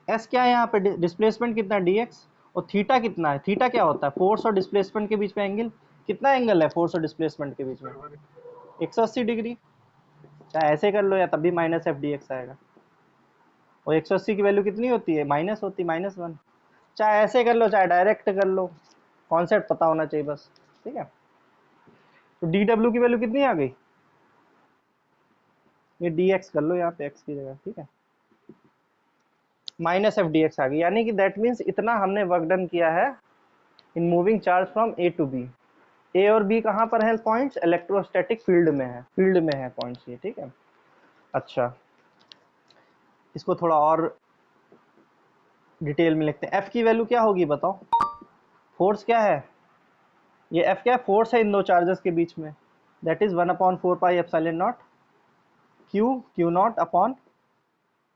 S क्या है यहाँ पे? डिस्प्लेसमेंट कितना है? D x. और थीटा कितना है? थीटा क्या होता है? फोर्स और डिस्प्लेसमेंट के बीच में एंगल। कितना एंगल है फोर्स और डिस्प्लेसमेंट के बीच में? 180 डिग्री। चाहे ऐसे कर लो या तब भी माइनस एफ डी एक्स आएगा। और 180 की वैल्यू कितनी होती है? माइनस होती है, -1। चाहे ऐसे कर लो चाहे डायरेक्ट कर लो, कॉन्सेप्ट पता होना चाहिए बस। ठीक है, तो डी डब्ल्यू की वैल्यू कितनी आ गई? ये डी एक्स कर लो यहाँ पे एक्स की जगह। ठीक है, माइनस एफ डी एक्स आ गई, यानी कि दैट मीन्स इतना हमने वर्क डन किया है in moving charge from A to B. A और बी कहाँ पर है पॉइंट्स? इलेक्ट्रोस्टैटिक फील्ड में है, फील्ड में है पॉइंट्स ये। ठीक है, अच्छा इसको थोड़ा और डिटेल में लिखते हैं। एफ की वैल्यू क्या होगी बताओ? फोर्स क्या है? ये एफ क्या है? फोर्स है इन दो चार्जेस के बीच में, that is 1/4πε0 Q Q naught upon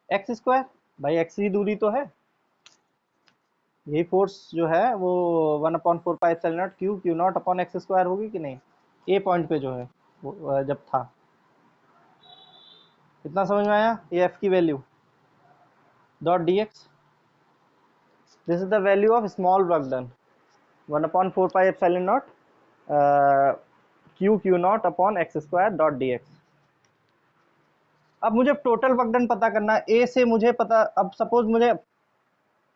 x square. भाई एक्स की दूरी तो है, यही फोर्स जो है वो 1/4πε0 Q Q naught upon x square होगी कि नहीं? ए पॉइंट पे जो है वो जब था। इतना समझ में आया? ये एफ की value dot D x, this is the value of small work done 1/4πε0 Q Q naught upon x square dot D x. अब मुझे टोटल वर्क डन पता करना है। ए से मुझे पता, अब सपोज मुझे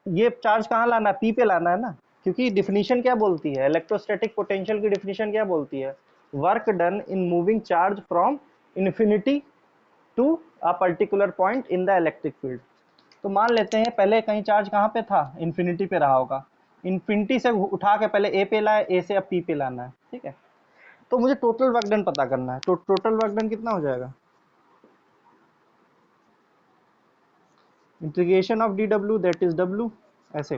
ये चार्ज कहाँ लाना है? पी पे लाना है ना, क्योंकि डिफिनीशन क्या बोलती है? इलेक्ट्रोस्टैटिक पोटेंशियल की डिफिनीशन क्या बोलती है? Work done in moving charge from infinity to a particular point in the electric field. तो मान लेते हैं पहले कहीं चार्ज कहाँ पे था? इन्फिनिटी पे रहा होगा। इन्फिनिटी से उठा के पहले ए पे लाए, ए से अब पी पे लाना है। ठीक है, तो मुझे टोटल वर्क डन पता करना है। तो टोटल वर्क डन कितना हो जाएगा? Integration of d W, that is W, ऐसे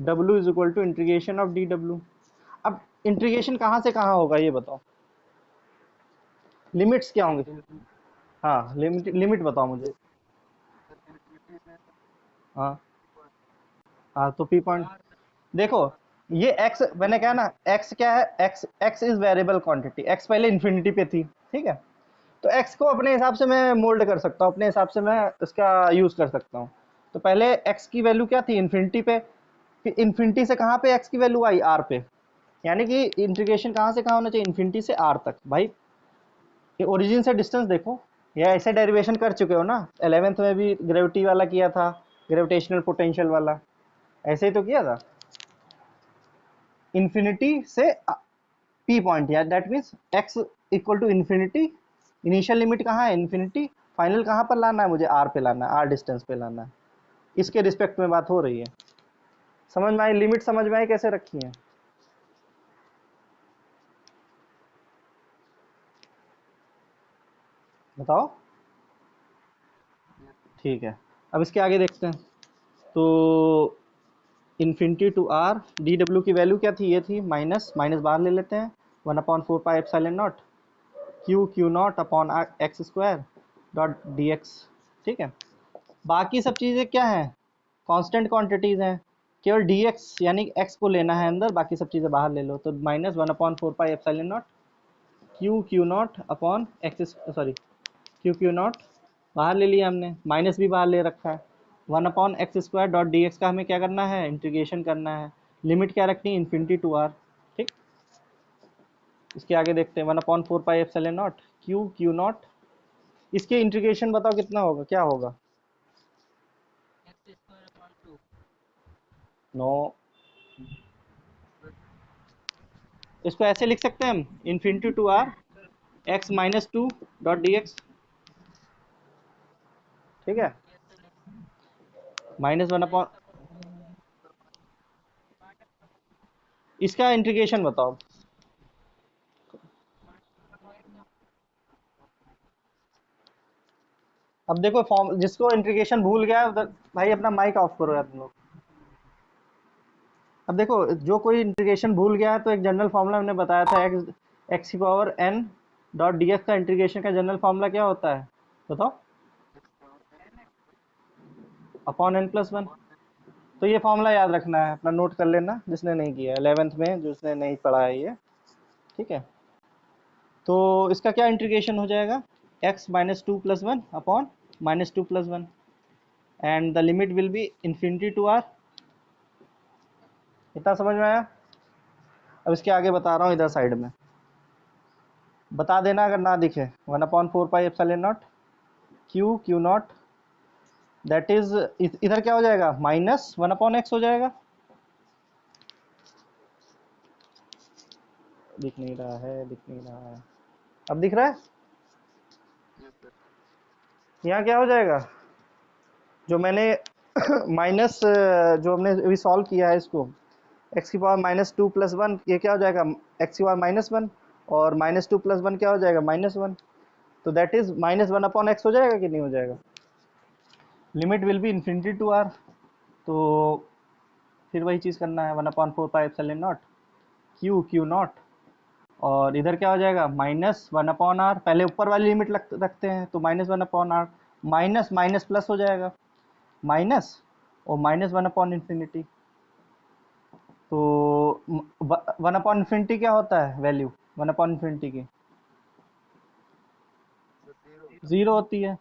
W is equal to integration of d W. अब इंटीग्रेशन कहाँ से कहाँ होगा ये बताओ? लिमिट्स क्या होंगे? हाँ, लिमिट लिमिट बताओ मुझे। हाँ हाँ, तो पी पॉइंट देखो, ये एक्स मैंने कहा ना, एक्स क्या है? X x is variable quantity. X पहले इन्फिनिटी पे थी। ठीक है, तो एक्स को अपने हिसाब से मैं मोल्ड कर सकता हूँ, अपने हिसाब से मैं इसका यूज कर सकता हूँ। तो पहले एक्स की वैल्यू क्या थी? इन्फिनिटी पे। फिर इन्फिनिटी से कहाँ पे एक्स की वैल्यू आई? आर पे। यानी कि इंटीग्रेशन कहाँ से कहाँ होना चाहिए? इन्फिनिटी से आर तक। भाई ये ओरिजिन से डिस्टेंस देखो, या ऐसे डेरिवेशन कर चुके हो ना, 11th में भी ग्रेविटी वाला किया था, ग्रेविटेशनल पोटेंशियल वाला, ऐसे ही तो किया था। इन्फिनिटी से पी पॉइंट, या that means X equal to infinity. Initial limit कहाँ है? इन्फिनिटी। फाइनल कहाँ पर लाना है मुझे? आर पे लाना है, आर डिस्टेंस पे लाना है। इसके रिस्पेक्ट में बात हो रही है। समझ में आई? लिमिट समझ में आई कैसे रखी है? बताओ। ठीक है, अब इसके आगे देखते हैं। तो infinity to R, D W की वैल्यू क्या थी? ये थी माइनस, माइनस बाहर ले लेते हैं, 1/4πε0 Q Q naught upon x square dot D x. ठीक है, बाकी सब चीज़ें क्या हैं? कांस्टेंट क्वांटिटीज़ हैं। केवल डी एक्स यानी एक्स को लेना है अंदर, बाकी सब चीज़ें बाहर ले लो। तो -1/4πε0 Q Q naught upon x, sorry q Q naught बाहर ले लिया हमने, माइनस भी बाहर ले रखा है। 1/x² डॉट डी एक्स का हमें क्या करना है? इंटीग्रेशन करना है। लिमिट क्या रखनी है? Infinity to R. ठीक, इसके आगे देखते हैं 1/4πε0 क्यू क्यू नॉट। इसके इंटीग्रेशन बताओ कितना होगा, क्या होगा? नो, इसको ऐसे लिख सकते हैं हम, infinity to R x-2 dot D x. ठीक है, -1 इसका इंटीग्रेशन बताओ। अब देखो फॉर्म, जिसको इंटीग्रेशन भूल गया है भाई अपना माइक ऑफ करो यार तुम लोग। अब देखो, जो कोई इंटीग्रेशन भूल गया है तो एक जनरल फॉर्मूला हमने बताया था, एक्स की power N dot D X का इंटीग्रेशन का जनरल फॉर्मूला क्या होता है बताओ? Upon N plus one. तो ये फॉर्मूला याद रखना है, अपना नोट कर लेना जिसने नहीं किया 11th में, जिसने नहीं पढ़ा है ये। ठीक है, तो इसका क्या इंटीग्रेशन हो जाएगा? X minus two plus one upon minus two plus one, and the limit will be infinity to R. इतना समझ में आया? अब इसके आगे बता रहा हूँ, इधर साइड में बता देना अगर ना दिखे। One upon four pi epsilon naught Q Q not, that is, इधर क्या हो जाएगा? माइनस वन अपॉन एक्स हो जाएगा। दिख नहीं रहा है, दिख नहीं रहा है, अब दिख रहा है? यहाँ क्या हो जाएगा? जो मैंने माइनस, जो हमने अभी सॉल्व किया है इसको, एक्स की power minus two plus one, ये क्या हो जाएगा? एक्स की पावर माइनस वन, और माइनस टू प्लस वन क्या हो जाएगा? Minus one. तो that is minus one upon x हो जाएगा कि नहीं हो जाएगा? Limit will be infinity to r. तो फिर वही चीज़ करना है, one upon four pi epsilon naught Q Q naught, और इधर क्या हो जाएगा? Minus one upon are. पहले ऊपर वाली लिमिट रखते हैं, तो minus one upon R, minus minus plus हो जाएगा, माइनस और माइनस वन अपॉन इन्फिनिटी। तो वन अपॉन इन्फिनिटी क्या होता है वैल्यू? वन अपॉन इन्फिनिटी की जीरो होती है।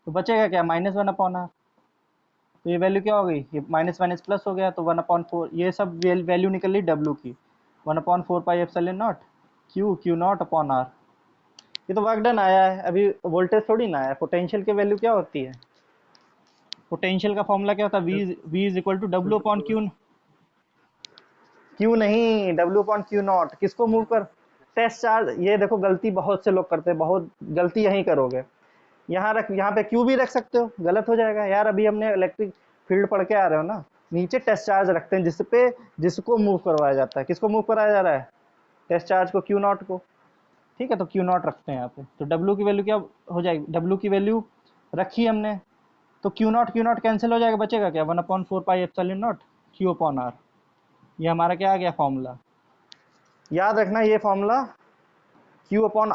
तो बचेगा क्या? Minus one upon R. तो ये वैल्यू क्या हो गई? ये माइनस माइनस प्लस हो गया, तो वन अपॉन फोर, ये सब वैल्यू निकल ली डब्ल्यू की, one upon four pi epsilon naught Q Q naught upon R. ये तो वर्क डन आया है, अभी वोल्टेज थोड़ी ना आया। पोटेंशियल की वैल्यू क्या होती है? पोटेंशियल का फॉर्मूला क्या होता है? V is equal to W upon Q. Q नहीं, डब्ल्यू अपॉन क्यू नॉट। किसको मूव कर? Test charge. ये देखो गलती बहुत से लोग करते हैं, बहुत गलती यहीं करोगे। यहाँ रख, यहाँ पे क्यू भी रख सकते हो, गलत हो जाएगा यार। अभी हमने इलेक्ट्रिक फील्ड पढ़ के आ रहे हो ना, नीचे टेस्ट चार्ज रखते हैं जिसपे, जिसको मूव करवाया जाता है। किसको मूव कराया जा रहा है? टेस्ट चार्ज को, क्यू नॉट को। ठीक है, तो क्यू नॉट रखते हैं यहाँ पे। तो डब्ल्यू की वैल्यू क्या हो जाएगी? डब्ल्यू की वैल्यू रखी हमने, तो क्यू नॉट कैंसिल हो जाएगा, बचेगा क्या? One upon four pi epsilon naught Q upon R. ये हमारा क्या आ गया फॉर्मूला? याद रखना ये formula. Q upon,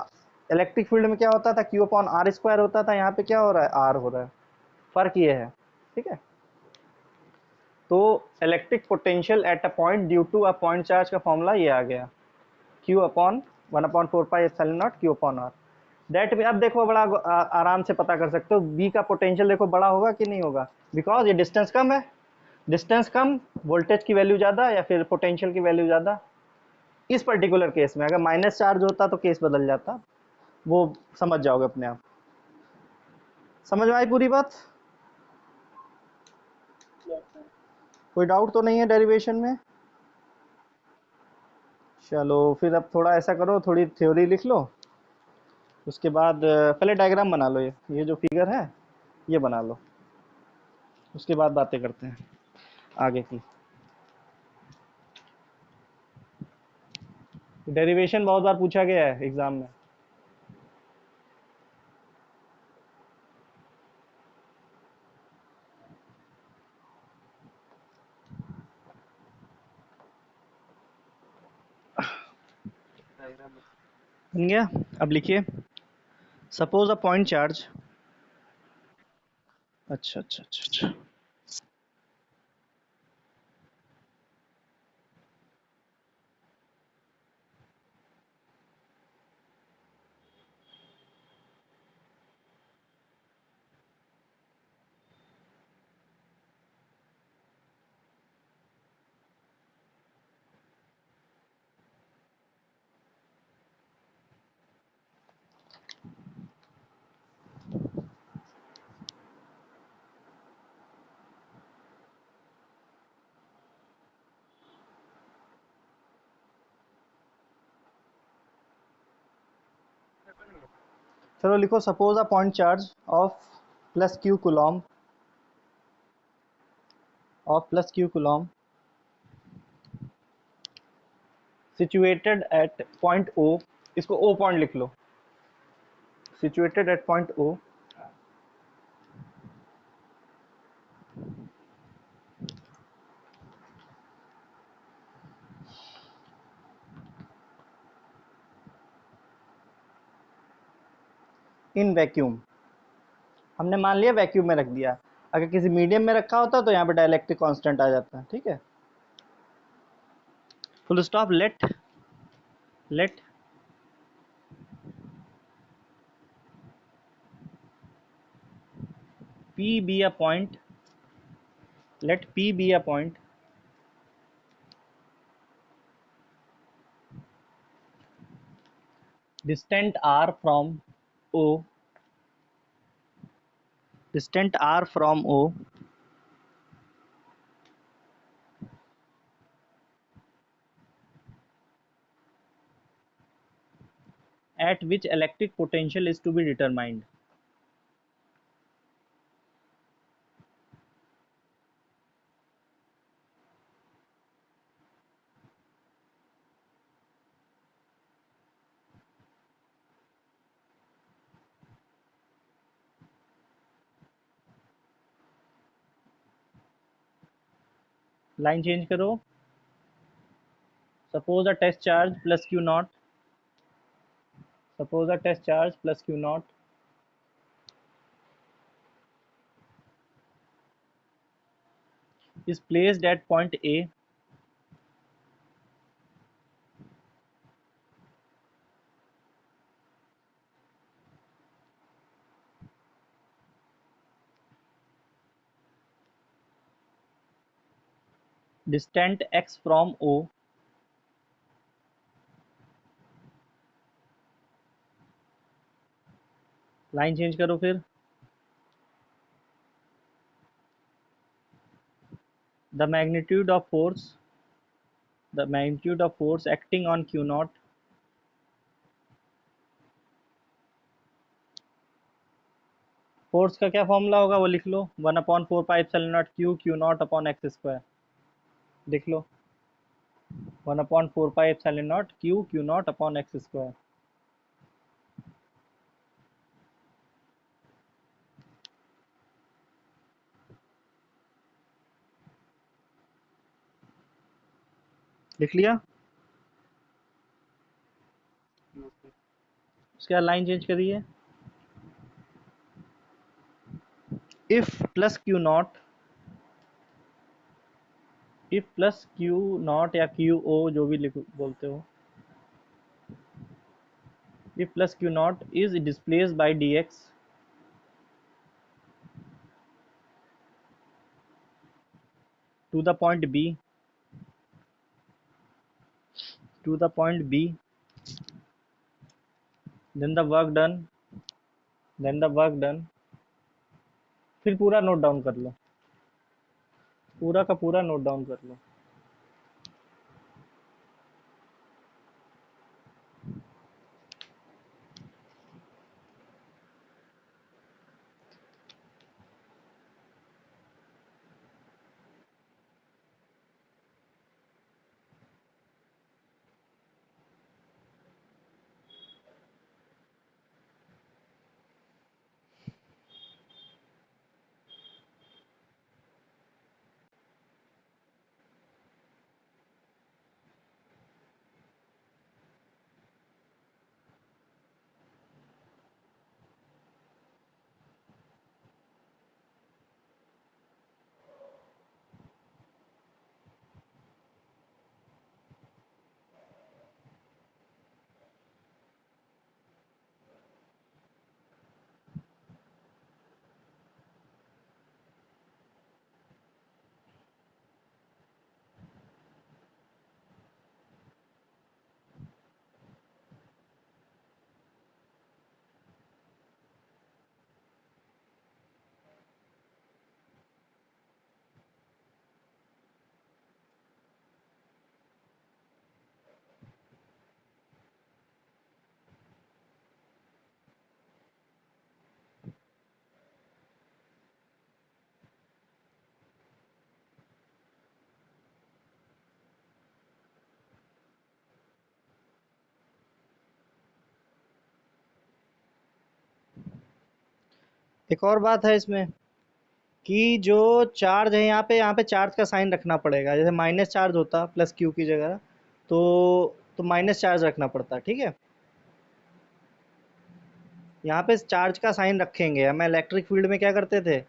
electric field में क्या होता था? क्यू अपॉन आर स्क्वायर होता था, यहाँ पे क्या हो रहा है? आर हो रहा है। फर्क ये है। ठीक है, तो electric potential at a point due to a point charge का फॉर्मूला ये आ गया, Q upon one upon four pi epsilon naught Q upon R. That भी अब देखो बड़ा आराम से पता कर सकते हो, बी का पोटेंशियल देखो बड़ा होगा कि नहीं होगा, बिकॉज ये डिस्टेंस कम है। डिस्टेंस कम, वोल्टेज की वैल्यू ज़्यादा या फिर पोटेंशियल की वैल्यू ज़्यादा। इस पर्टिकुलर केस में अगर माइनस चार्ज होता तो केस बदल जाता, वो समझ जाओगे अपने आप। समझ में आई पूरी बात? कोई डाउट तो नहीं है डेरिवेशन में? चलो फिर अब थोड़ा ऐसा करो, थोड़ी थ्योरी लिख लो, उसके बाद पहले डायग्राम बना लो, ये जो फिगर है ये बना लो, उसके बाद बातें करते हैं आगे की। डेरिवेशन बहुत बार पूछा गया है एग्जाम में। बन गया? अब लिखिए, सपोज अ पॉइंट चार्ज। अच्छा अच्छा अच्छा अच्छा। चलो लिखो, suppose a point charge of plus q coulomb, of plus q coulomb situated at point O, इसको ओ पॉइंट लिख लो, situated at point O in vacuum, हमने मान लिया वैक्यूम में रख दिया। अगर किसी मीडियम में रखा होता तो यहाँ पे डाइलेक्ट्रिक कांस्टेंट आ जाता। ठीक है, full stop. Let P be a point, let P be a point distant r from O, distant r from O, at which electric potential is to be determined. Line change करो। Suppose a test charge plus q naught, suppose a test charge plus q naught is placed at point A, distant x from O, line change करो फिर। the magnitude of force the magnitude of force acting on q naught force का क्या formula होगा वो लिख लो। 1/4 pi epsilon naught Q naught upon x square. लिख लो 1/4 pi epsilon naught Q naught upon x square. लिख लिया। उसके बाद लाइन चेंज करिए। If plus q not, if plus q not या क्यू ओ जो भी लिख बोलते हो, if plus q naught is displaced by dx to the point B, to the point B, then the work done, then the work done। फिर पूरा note down कर लो, पूरा का पूरा नोट डाउन कर लो। एक और बात है इसमें कि जो चार्ज है यहाँ पे चार्ज का साइन रखना पड़ेगा, जैसे माइनस चार्ज होता प्लस क्यू की जगह, तो माइनस चार्ज रखना पड़ता, ठीक है। यहाँ पे चार्ज का साइन रखेंगे। हम इलेक्ट्रिक फील्ड में क्या करते थे,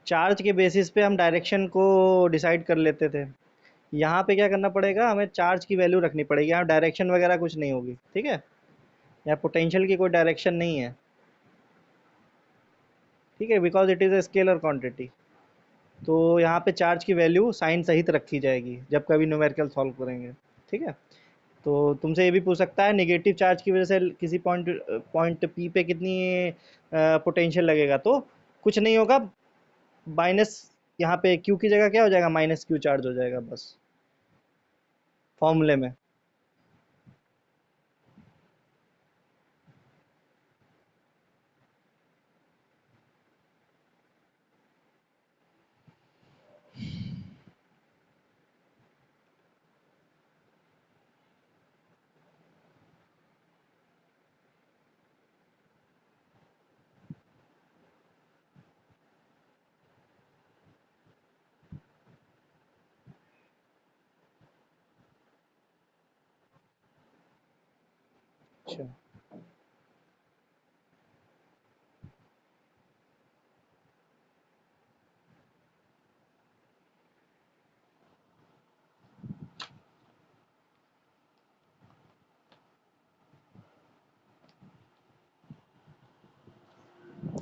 चार्ज के बेसिस पे हम डायरेक्शन को डिसाइड कर लेते थे। यहाँ पे क्या करना पड़ेगा, हमें चार्ज की वैल्यू रखनी पड़ेगी। यहाँ डायरेक्शन वगैरह कुछ नहीं होगी, ठीक है। यहाँ पोटेंशियल की कोई डायरेक्शन नहीं है, ठीक है, because it is a scalar quantity. तो यहाँ पे चार्ज की वैल्यू साइन सहित रखी जाएगी जब कभी न्यूमेरिकल सॉल्व करेंगे, ठीक है। तो तुमसे ये भी पूछ सकता है नेगेटिव चार्ज की वजह से किसी पॉइंट पॉइंट पी पे कितनी पोटेंशियल लगेगा, तो कुछ नहीं होगा, माइनस, यहाँ पे क्यू की जगह क्या हो जाएगा, माइनस क्यू चार्ज हो जाएगा बस, फॉर्मूले में। अच्छा,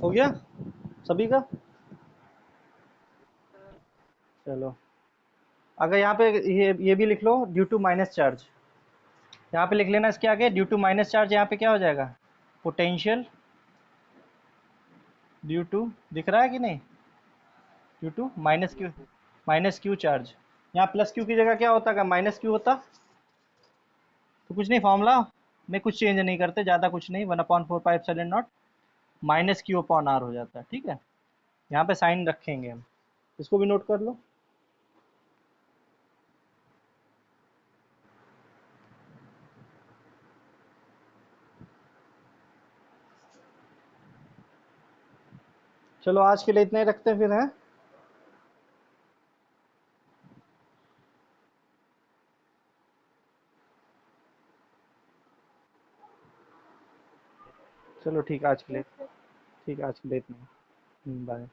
हो गया सभी का। चलो, अगर यहाँ पे ये भी लिख लो, ड्यू टू माइनस चार्ज, यहाँ पे लिख लेना इसके आगे, ड्यू टू माइनस चार्ज, यहाँ पे क्या हो जाएगा, पोटेंशियल ड्यू टू, दिख रहा है कि नहीं, due to minus Q, minus Q charge. यहाँ प्लस क्यू की जगह क्या होता, अगर माइनस क्यू होता तो कुछ नहीं, फॉर्मूला में कुछ चेंज नहीं करते, ज़्यादा कुछ नहीं, 1/4 pi epsilon naught minus Q upon R हो जाता है, ठीक है। यहाँ पे साइन रखेंगे हम, इसको भी नोट कर लो। चलो आज के लिए इतना ही रखते हैं फिर, हैं। चलो ठीक है आज के लिए, ठीक है आज के लिए इतना ही। बाय।